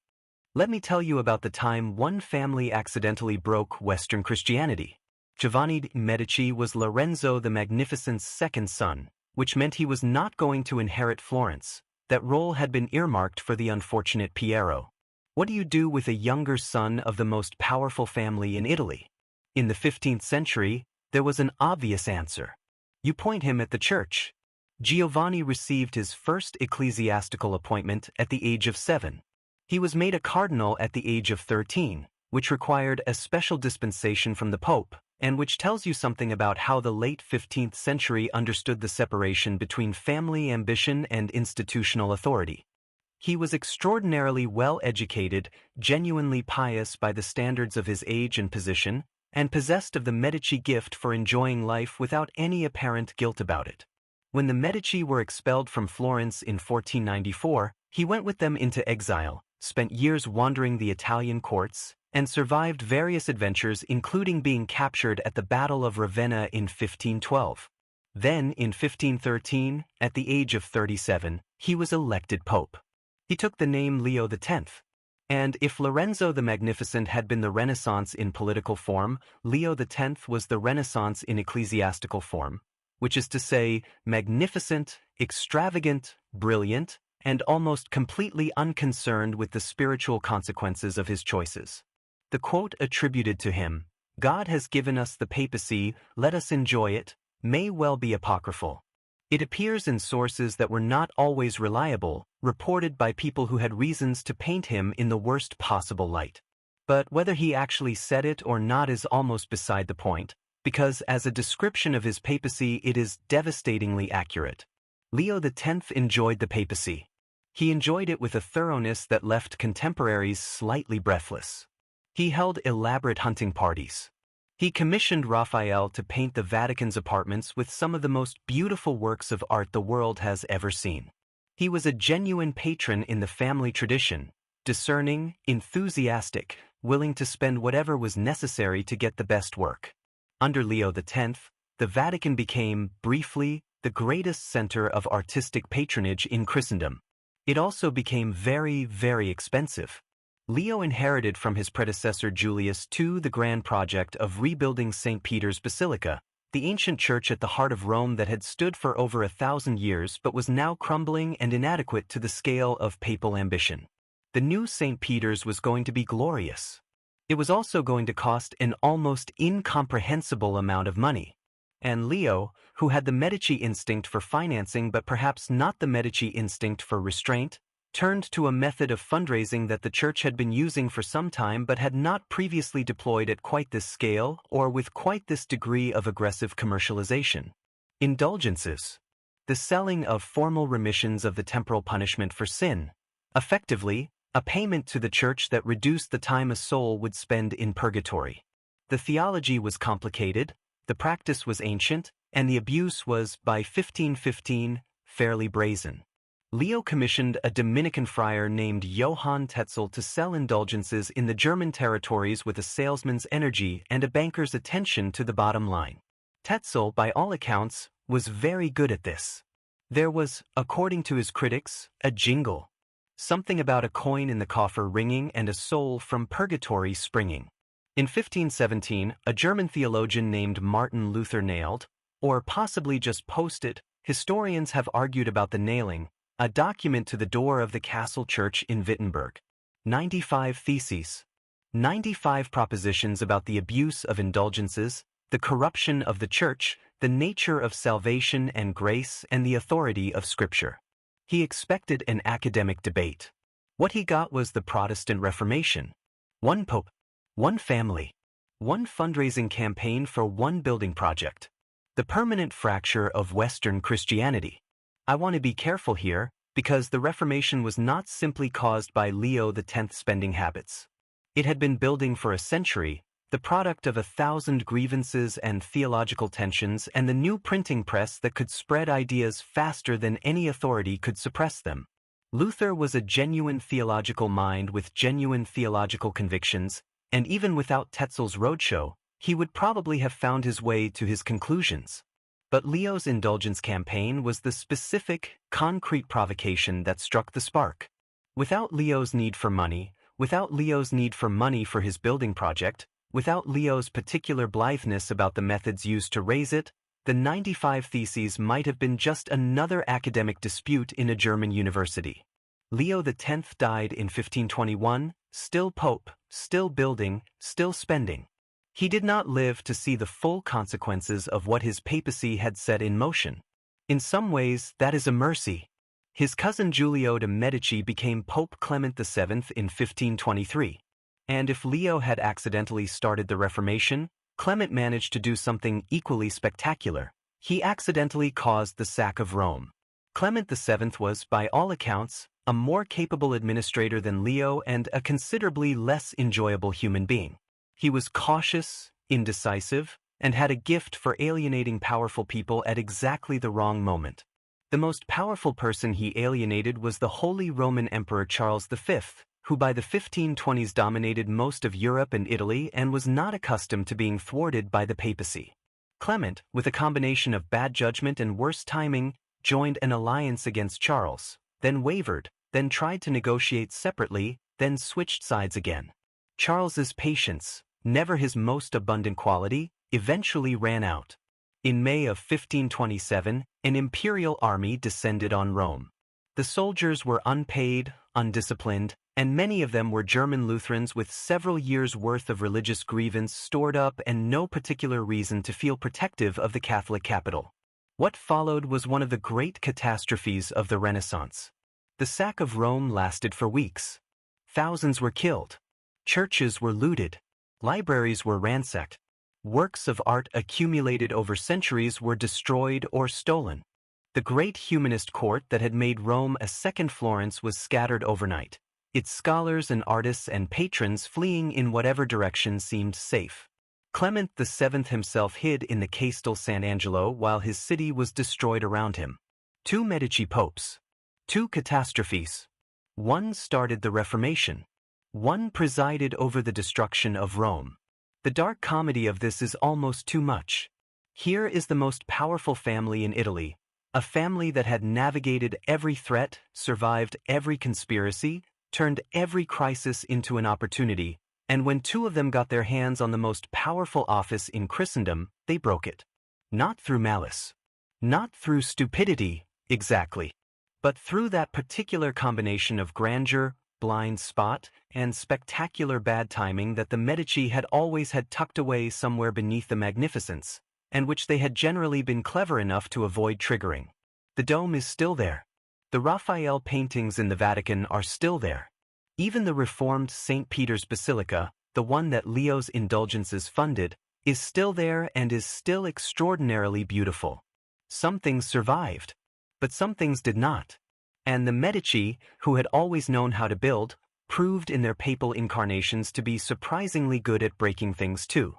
Let me tell you about the time one family accidentally broke Western Christianity. Giovanni de' Medici was Lorenzo the Magnificent's second son, which meant he was not going to inherit Florence. That role had been earmarked for the unfortunate Piero. What do you do with a younger son of the most powerful family in Italy? In the 15th century, there was an obvious answer. You point him at the church. Giovanni received his first ecclesiastical appointment at the age of 7. He was made a cardinal at the age of 13, which required a special dispensation from the Pope, and which tells you something about how the late 15th century understood the separation between family ambition and institutional authority. He was extraordinarily well-educated, genuinely pious by the standards of his age and position, and possessed of the Medici gift for enjoying life without any apparent guilt about it. When the Medici were expelled from Florence in 1494, he went with them into exile, spent years wandering the Italian courts, and survived various adventures including being captured at the Battle of Ravenna in 1512. Then, in 1513, at the age of 37, he was elected pope. He took the name Leo X. And if Lorenzo the Magnificent had been the Renaissance in political form, Leo X was the Renaissance in ecclesiastical form, which is to say, magnificent, extravagant, brilliant, and almost completely unconcerned with the spiritual consequences of his choices. The quote attributed to him, "God has given us the papacy, let us enjoy it," may well be apocryphal. It appears in sources that were not always reliable, reported by people who had reasons to paint him in the worst possible light. But whether he actually said it or not is almost beside the point, because as a description of his papacy it is devastatingly accurate. Leo X enjoyed the papacy. He enjoyed it with a thoroughness that left contemporaries slightly breathless. He held elaborate hunting parties. He commissioned Raphael to paint the Vatican's apartments with some of the most beautiful works of art the world has ever seen. He was a genuine patron in the family tradition, discerning, enthusiastic, willing to spend whatever was necessary to get the best work. Under Leo X, the Vatican became, briefly, the greatest center of artistic patronage in Christendom. It also became very, very expensive. Leo inherited from his predecessor Julius II the grand project of rebuilding St. Peter's Basilica, the ancient church at the heart of Rome that had stood for over 1,000 years but was now crumbling and inadequate to the scale of papal ambition. The new St. Peter's was going to be glorious. It was also going to cost an almost incomprehensible amount of money. And Leo, who had the Medici instinct for financing but perhaps not the Medici instinct for restraint, turned to a method of fundraising that the church had been using for some time but had not previously deployed at quite this scale or with quite this degree of aggressive commercialization. Indulgences. The selling of formal remissions of the temporal punishment for sin. Effectively, a payment to the church that reduced the time a soul would spend in purgatory. The theology was complicated, the practice was ancient, and the abuse was, by 1515, fairly brazen. Leo commissioned a Dominican friar named Johann Tetzel to sell indulgences in the German territories with a salesman's energy and a banker's attention to the bottom line. Tetzel, by all accounts, was very good at this. There was, according to his critics, a jingle. Something about a coin in the coffer ringing and a soul from purgatory springing. In 1517, a German theologian named Martin Luther nailed, or possibly just posted, historians have argued about the nailing, a document to the door of the castle church in Wittenberg. 95 theses. 95 propositions about the abuse of indulgences, the corruption of the church, the nature of salvation and grace, and the authority of Scripture. He expected an academic debate. What he got was the Protestant Reformation. One pope, one family, one fundraising campaign for one building project. The permanent fracture of Western Christianity. I want to be careful here, because the Reformation was not simply caused by Leo X's spending habits. It had been building for a century, the product of 1,000 grievances and theological tensions and the new printing press that could spread ideas faster than any authority could suppress them. Luther was a genuine theological mind with genuine theological convictions, and even without Tetzel's roadshow, he would probably have found his way to his conclusions. But Leo's indulgence campaign was the specific, concrete provocation that struck the spark. Without Leo's need for money for his building project, without Leo's particular blitheness about the methods used to raise it, the 95 Theses might have been just another academic dispute in a German university. Leo X died in 1521, still pope, still building, still spending. He did not live to see the full consequences of what his papacy had set in motion. In some ways, that is a mercy. His cousin Giulio de' Medici became Pope Clement VII in 1523. And if Leo had accidentally started the Reformation, Clement managed to do something equally spectacular. He accidentally caused the sack of Rome. Clement VII was, by all accounts, a more capable administrator than Leo and a considerably less enjoyable human being. He was cautious, indecisive, and had a gift for alienating powerful people at exactly the wrong moment. The most powerful person he alienated was the Holy Roman Emperor Charles V, who by the 1520s dominated most of Europe and Italy and was not accustomed to being thwarted by the papacy. Clement, with a combination of bad judgment and worse timing, joined an alliance against Charles, then wavered, then tried to negotiate separately, then switched sides again. Charles's patience, never his most abundant quality, eventually ran out. In May of 1527, an imperial army descended on Rome. The soldiers were unpaid, undisciplined, and many of them were German Lutherans with several years' worth of religious grievance stored up and no particular reason to feel protective of the Catholic capital. What followed was one of the great catastrophes of the Renaissance. The sack of Rome lasted for weeks. Thousands were killed. Churches were looted. Libraries were ransacked. Works of art accumulated over centuries were destroyed or stolen. The great humanist court that had made Rome a second Florence was scattered overnight, its scholars and artists and patrons fleeing in whatever direction seemed safe. Clement VII himself hid in the Castel Sant'Angelo while his city was destroyed around him. 2 Medici popes. 2 catastrophes. One started the Reformation. One presided over the destruction of Rome. The dark comedy of this is almost too much. Here is the most powerful family in Italy, a family that had navigated every threat, survived every conspiracy, turned every crisis into an opportunity, and when 2 of them got their hands on the most powerful office in Christendom, they broke it. Not through malice. Not through stupidity, exactly. But through that particular combination of grandeur, blind spot, and spectacular bad timing that the Medici had always had tucked away somewhere beneath the magnificence, and which they had generally been clever enough to avoid triggering. The dome is still there. The Raphael paintings in the Vatican are still there. Even the reformed St. Peter's Basilica, the one that Leo's indulgences funded, is still there and is still extraordinarily beautiful. Some things survived, but some things did not. And the Medici, who had always known how to build, proved in their papal incarnations to be surprisingly good at breaking things too.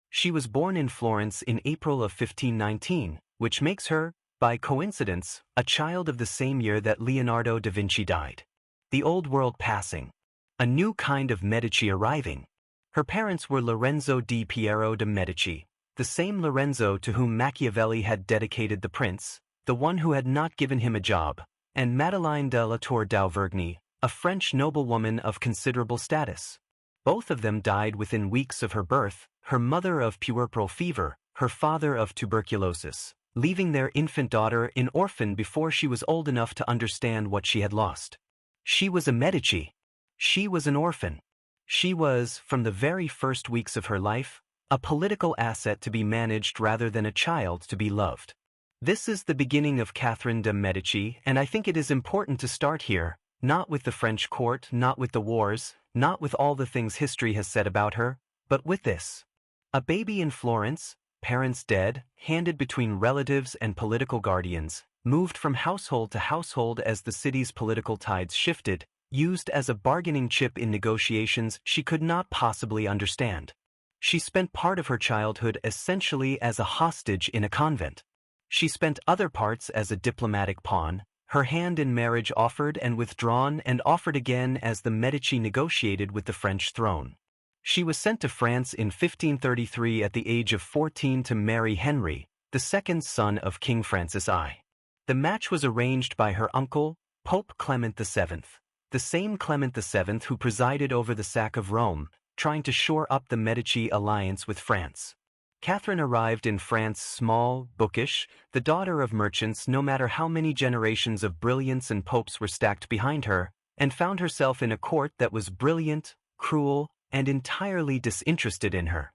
She was born in Florence in April of 1519, which makes her, by coincidence, a child of the same year that Leonardo da Vinci died. The old world passing. A new kind of Medici arriving. Her parents were Lorenzo di Piero de' Medici, the same Lorenzo to whom Machiavelli had dedicated The Prince, the one who had not given him a job, and Madeleine de la Tour d'Auvergne, a French noblewoman of considerable status. Both of them died within weeks of her birth, her mother of puerperal fever, her father of tuberculosis, leaving their infant daughter an orphan before she was old enough to understand what she had lost. She was a Medici. She was an orphan. She was, from the very first weeks of her life, a political asset to be managed rather than a child to be loved. This is the beginning of Catherine de' Medici, and I think it is important to start here, not with the French court, not with the wars, not with all the things history has said about her, but with this. A baby in Florence, parents dead, handed between relatives and political guardians, moved from household to household as the city's political tides shifted, used as a bargaining chip in negotiations she could not possibly understand. She spent part of her childhood essentially as a hostage in a convent. She spent other parts as a diplomatic pawn, her hand in marriage offered and withdrawn and offered again as the Medici negotiated with the French throne. She was sent to France in 1533 at the age of 14 to marry Henry, the second son of King Francis I. The match was arranged by her uncle, Pope Clement VII, the same Clement VII who presided over the sack of Rome, trying to shore up the Medici alliance with France. Catherine arrived in France small, bookish, the daughter of merchants no matter how many generations of brilliance and popes were stacked behind her, and found herself in a court that was brilliant, cruel, and entirely disinterested in her.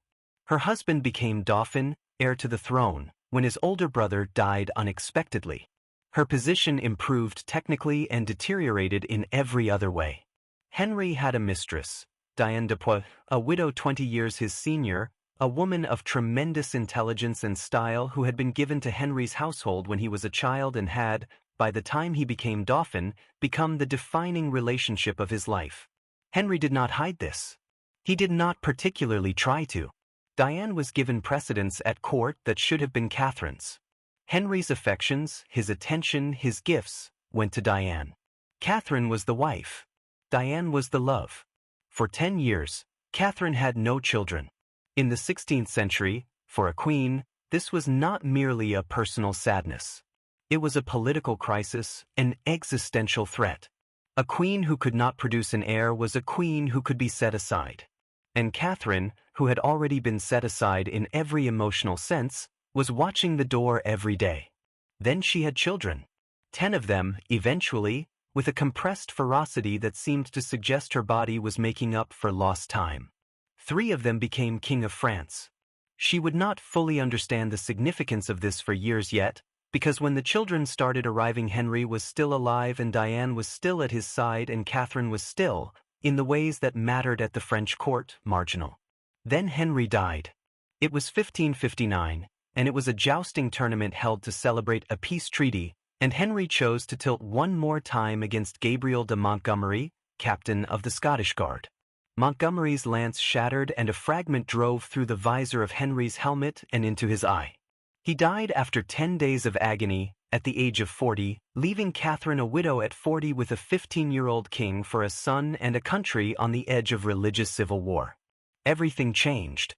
Her husband became Dauphin, heir to the throne, when his older brother died unexpectedly. Her position improved technically and deteriorated in every other way. Henry had a mistress, Diane de Poix, a widow 20 years his senior, a woman of tremendous intelligence and style who had been given to Henry's household when he was a child and had, by the time he became Dauphin, become the defining relationship of his life. Henry did not hide this. He did not particularly try to. Diane was given precedence at court that should have been Catherine's. Henry's affections, his attention, his gifts, went to Diane. Catherine was the wife. Diane was the love. For 10 years, Catherine had no children. In the 16th century, for a queen, this was not merely a personal sadness. It was a political crisis, an existential threat. A queen who could not produce an heir was a queen who could be set aside. And Catherine, who had already been set aside in every emotional sense, was watching the door every day. Then she had children. 10 of them, eventually, with a compressed ferocity that seemed to suggest her body was making up for lost time. 3 of them became King of France. She would not fully understand the significance of this for years yet, because when the children started arriving, Henry was still alive and Diane was still at his side and Catherine was still, in the ways that mattered at the French court, marginal. Then Henry died. It was 1559, and it was a jousting tournament held to celebrate a peace treaty, and Henry chose to tilt one more time against Gabriel de Montgomery, captain of the Scottish Guard. Montgomery's lance shattered and a fragment drove through the visor of Henry's helmet and into his eye. He died after 10 days of agony, at the age of 40, leaving Catherine a widow at 40 with a 15-year-old king for a son and a country on the edge of religious civil war. Everything changed.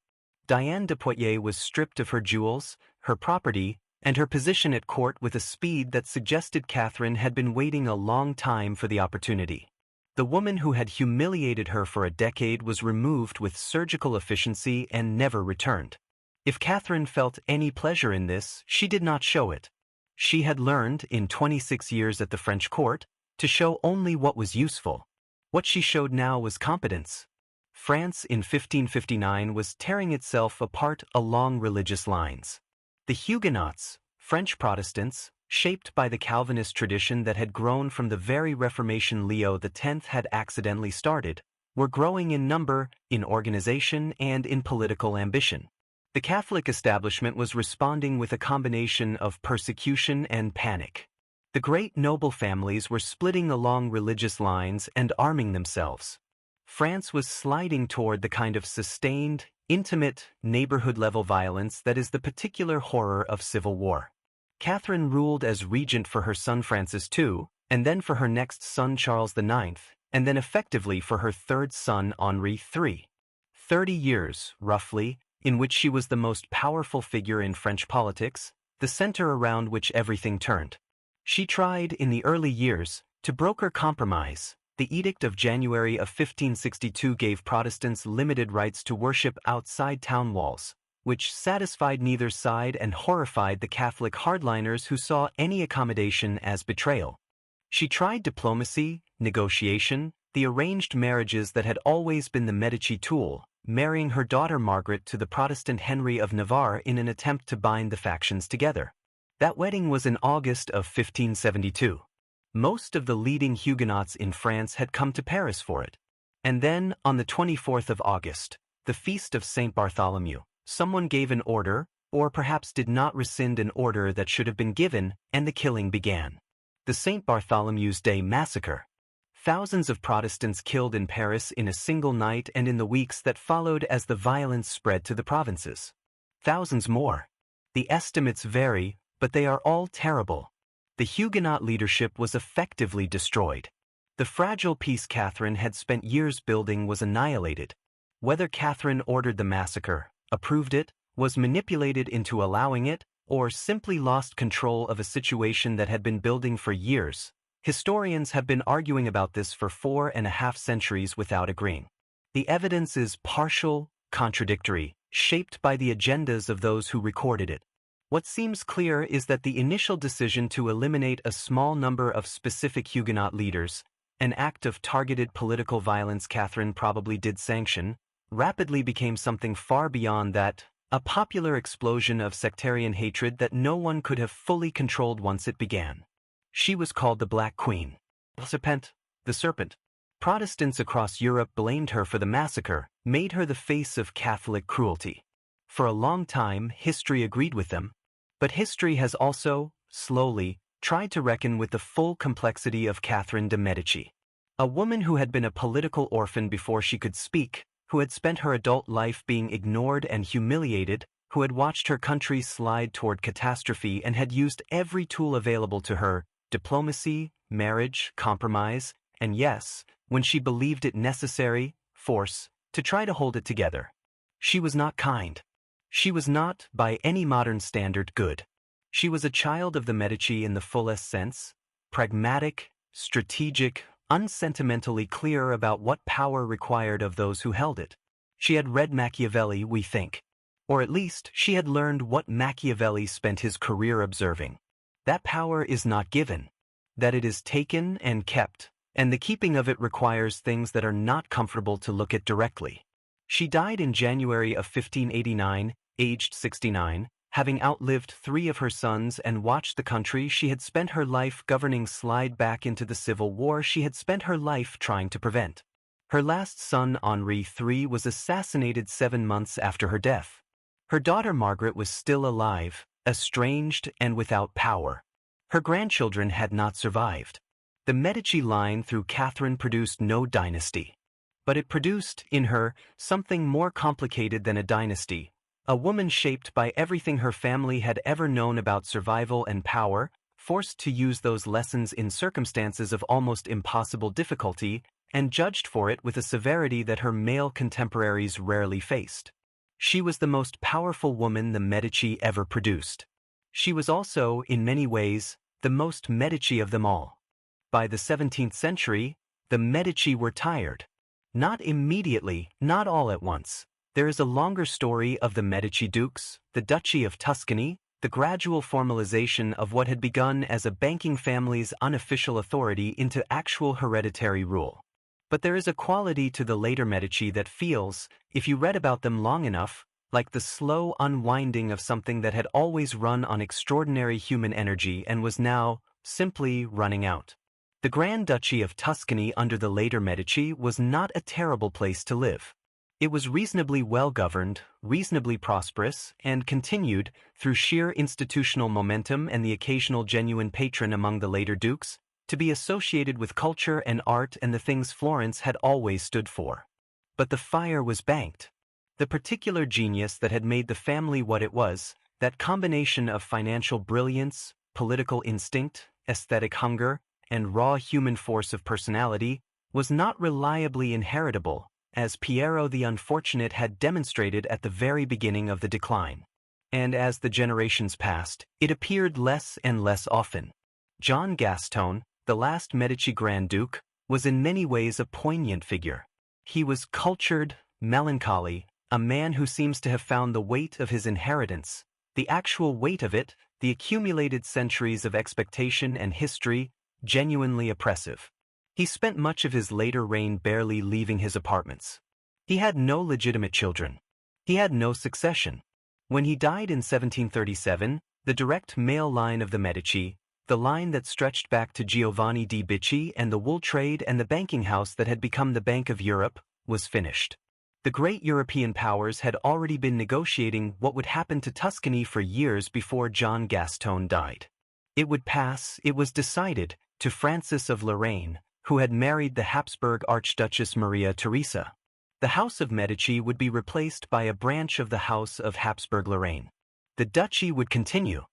Diane de Poitiers was stripped of her jewels, her property, and her position at court with a speed that suggested Catherine had been waiting a long time for the opportunity. The woman who had humiliated her for a decade was removed with surgical efficiency and never returned. If Catherine felt any pleasure in this, she did not show it. She had learned, in 26 years at the French court, to show only what was useful. What she showed now was competence. France in 1559 was tearing itself apart along religious lines. The Huguenots, French Protestants, shaped by the Calvinist tradition that had grown from the very Reformation Leo X had accidentally started, were growing in number, in organization, and in political ambition. The Catholic establishment was responding with a combination of persecution and panic. The great noble families were splitting along religious lines and arming themselves. France was sliding toward the kind of sustained, intimate, neighborhood-level violence that is the particular horror of civil war. Catherine ruled as regent for her son Francis II, and then for her next son Charles IX, and then effectively for her third son Henri III. 30 years, roughly, in which she was the most powerful figure in French politics, the center around which everything turned. She tried, in the early years, to broker compromise. The Edict of January of 1562 gave Protestants limited rights to worship outside town walls, which satisfied neither side and horrified the Catholic hardliners who saw any accommodation as betrayal. She tried diplomacy, negotiation, the arranged marriages that had always been the Medici tool, marrying her daughter Margaret to the Protestant Henry of Navarre in an attempt to bind the factions together. That wedding was in August of 1572. Most of the leading Huguenots in France had come to Paris for it. And then, on the 24th of August, the feast of St. Bartholomew, someone gave an order, or perhaps did not rescind an order that should have been given, and the killing began. The St. Bartholomew's Day Massacre. Thousands of Protestants killed in Paris in a single night and in the weeks that followed as the violence spread to the provinces. Thousands more. The estimates vary, but they are all terrible. The Huguenot leadership was effectively destroyed. The fragile peace Catherine had spent years building was annihilated. Whether Catherine ordered the massacre, approved it, was manipulated into allowing it, or simply lost control of a situation that had been building for years, historians have been arguing about this for 4.5 centuries without agreeing. The evidence is partial, contradictory, shaped by the agendas of those who recorded it. What seems clear is that the initial decision to eliminate a small number of specific Huguenot leaders, an act of targeted political violence Catherine probably did sanction, rapidly became something far beyond that, a popular explosion of sectarian hatred that no one could have fully controlled once it began. She was called the Black Queen. The Serpent. Protestants across Europe blamed her for the massacre, made her the face of Catholic cruelty. For a long time, history agreed with them. But history has also, slowly, tried to reckon with the full complexity of Catherine de' Medici. A woman who had been a political orphan before she could speak, who had spent her adult life being ignored and humiliated, who had watched her country slide toward catastrophe and had used every tool available to her, diplomacy, marriage, compromise, and yes, when she believed it necessary, force, to try to hold it together. She was not kind. She was not, by any modern standard, good. She was a child of the Medici in the fullest sense, pragmatic, strategic, unsentimentally clear about what power required of those who held it. She had read Machiavelli, we think. Or at least, she had learned what Machiavelli spent his career observing. That power is not given. That it is taken and kept, and the keeping of it requires things that are not comfortable to look at directly. She died in January of 1589, aged 69, having outlived 3 of her sons and watched the country she had spent her life governing slide back into the civil war she had spent her life trying to prevent. Her last son, Henri III, was assassinated 7 months after her death. Her daughter Margaret was still alive, estranged and without power. Her grandchildren had not survived. The Medici line through Catherine produced no dynasty. But it produced, in her, something more complicated than a dynasty. A woman shaped by everything her family had ever known about survival and power, forced to use those lessons in circumstances of almost impossible difficulty, and judged for it with a severity that her male contemporaries rarely faced. She was the most powerful woman the Medici ever produced. She was also, in many ways, the most Medici of them all. By the 17th century, the Medici were tired. Not immediately, not all at once. There is a longer story of the Medici dukes, the Duchy of Tuscany, the gradual formalization of what had begun as a banking family's unofficial authority into actual hereditary rule. But there is a quality to the later Medici that feels, if you read about them long enough, like the slow unwinding of something that had always run on extraordinary human energy and was now, simply, running out. The Grand Duchy of Tuscany under the later Medici was not a terrible place to live. It was reasonably well-governed, reasonably prosperous, and continued, through sheer institutional momentum and the occasional genuine patron among the later dukes, to be associated with culture and art and the things Florence had always stood for. But the fire was banked. The particular genius that had made the family what it was, that combination of financial brilliance, political instinct, aesthetic hunger, and raw human force of personality, was not reliably inheritable, as Piero the Unfortunate had demonstrated at the very beginning of the decline. And as the generations passed, it appeared less and less often. John Gaston, the last Medici Grand Duke, was in many ways a poignant figure. He was cultured, melancholy, a man who seems to have found the weight of his inheritance, the actual weight of it, the accumulated centuries of expectation and history, genuinely oppressive. He spent much of his later reign barely leaving his apartments. He had no legitimate children. He had no succession. When he died in 1737, the direct male line of the Medici, the line that stretched back to Giovanni di Bicci and the wool trade and the banking house that had become the Bank of Europe, was finished. The great European powers had already been negotiating what would happen to Tuscany for years before John Gaston died. It would pass, it was decided, to Francis of Lorraine, who had married the Habsburg Archduchess Maria Theresa. The House of Medici would be replaced by a branch of the House of Habsburg-Lorraine. The duchy would continue.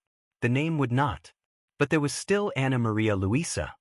The name would not. But there was still Anna Maria Luisa,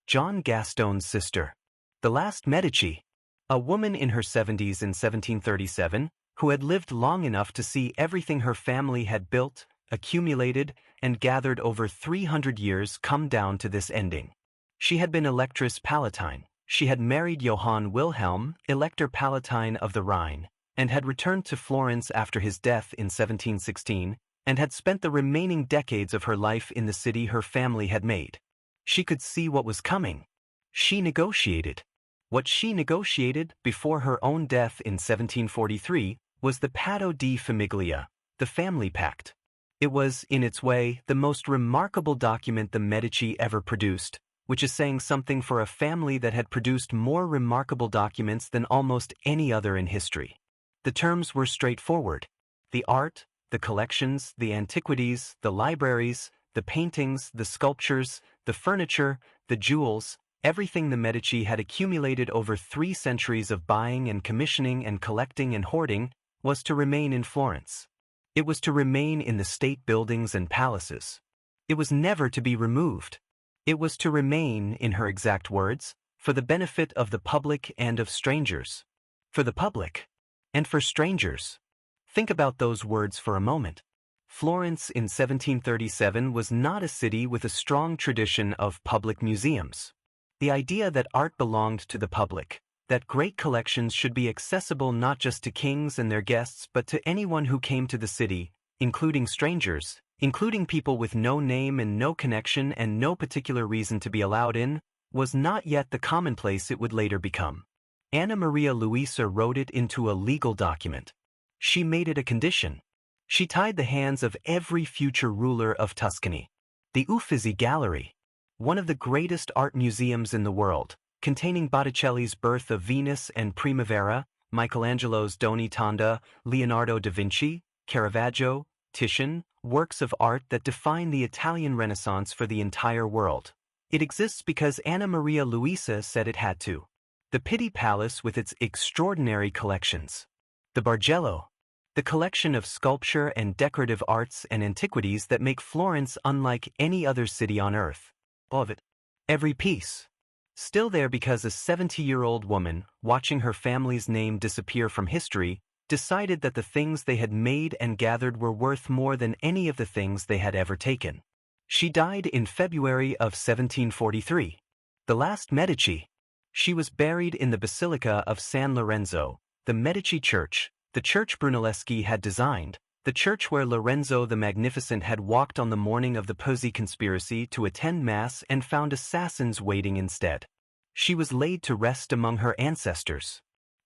John Gaston's sister. The last Medici, a woman in her 70s in 1737, who had lived long enough to see everything her family had built, accumulated, and gathered over 300 years come down to this ending. She had been Electress Palatine, she had married Johann Wilhelm, Elector Palatine of the Rhine, and had returned to Florence after his death in 1716, and had spent the remaining decades of her life in the city her family had made. She could see what was coming. She negotiated. What she negotiated before her own death in 1743 was the Patto di Famiglia, the family pact. It was, in its way, the most remarkable document the Medici ever produced, which is saying something for a family that had produced more remarkable documents than almost any other in history. The terms were straightforward. The art, the collections, the antiquities, the libraries, the paintings, the sculptures, the furniture, the jewels, everything the Medici had accumulated over 3 centuries of buying and commissioning and collecting and hoarding was to remain in Florence. It was to remain in the state buildings and palaces. It was never to be removed. It was to remain, in her exact words, for the benefit of the public and of strangers. For the public and for strangers. Think about those words for a moment. Florence in 1737 was not a city with a strong tradition of public museums. The idea that art belonged to the public, that great collections should be accessible not just to kings and their guests but to anyone who came to the city, including strangers, including people with no name and no connection and no particular reason to be allowed in, was not yet the commonplace it would later become. Anna Maria Luisa wrote it into a legal document. She made it a condition. She tied the hands of every future ruler of Tuscany. The Uffizi Gallery, one of the greatest art museums in the world, containing Botticelli's Birth of Venus and Primavera, Michelangelo's Doni Tonda, Leonardo da Vinci, Caravaggio, Titian, works of art that define the Italian Renaissance for the entire world. It exists because Anna Maria Luisa said it had to. The Pitti Palace with its extraordinary collections. The Bargello, the collection of sculpture and decorative arts and antiquities that make Florence unlike any other city on earth. All of it. Every piece. Still there because a 70-year-old woman, watching her family's name disappear from history, decided that the things they had made and gathered were worth more than any of the things they had ever taken. She died in February of 1743. The last Medici. She was buried in the Basilica of San Lorenzo, the Medici church, the church Brunelleschi had designed, the church where Lorenzo the Magnificent had walked on the morning of the Pozzi conspiracy to attend Mass and found assassins waiting instead. She was laid to rest among her ancestors.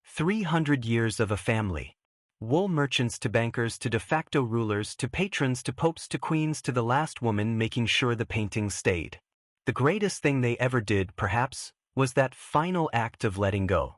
300 years of a family. Wool merchants to bankers to de facto rulers to patrons to popes to queens to the last woman making sure the paintings stayed. The greatest thing they ever did, perhaps, was that final act of letting go.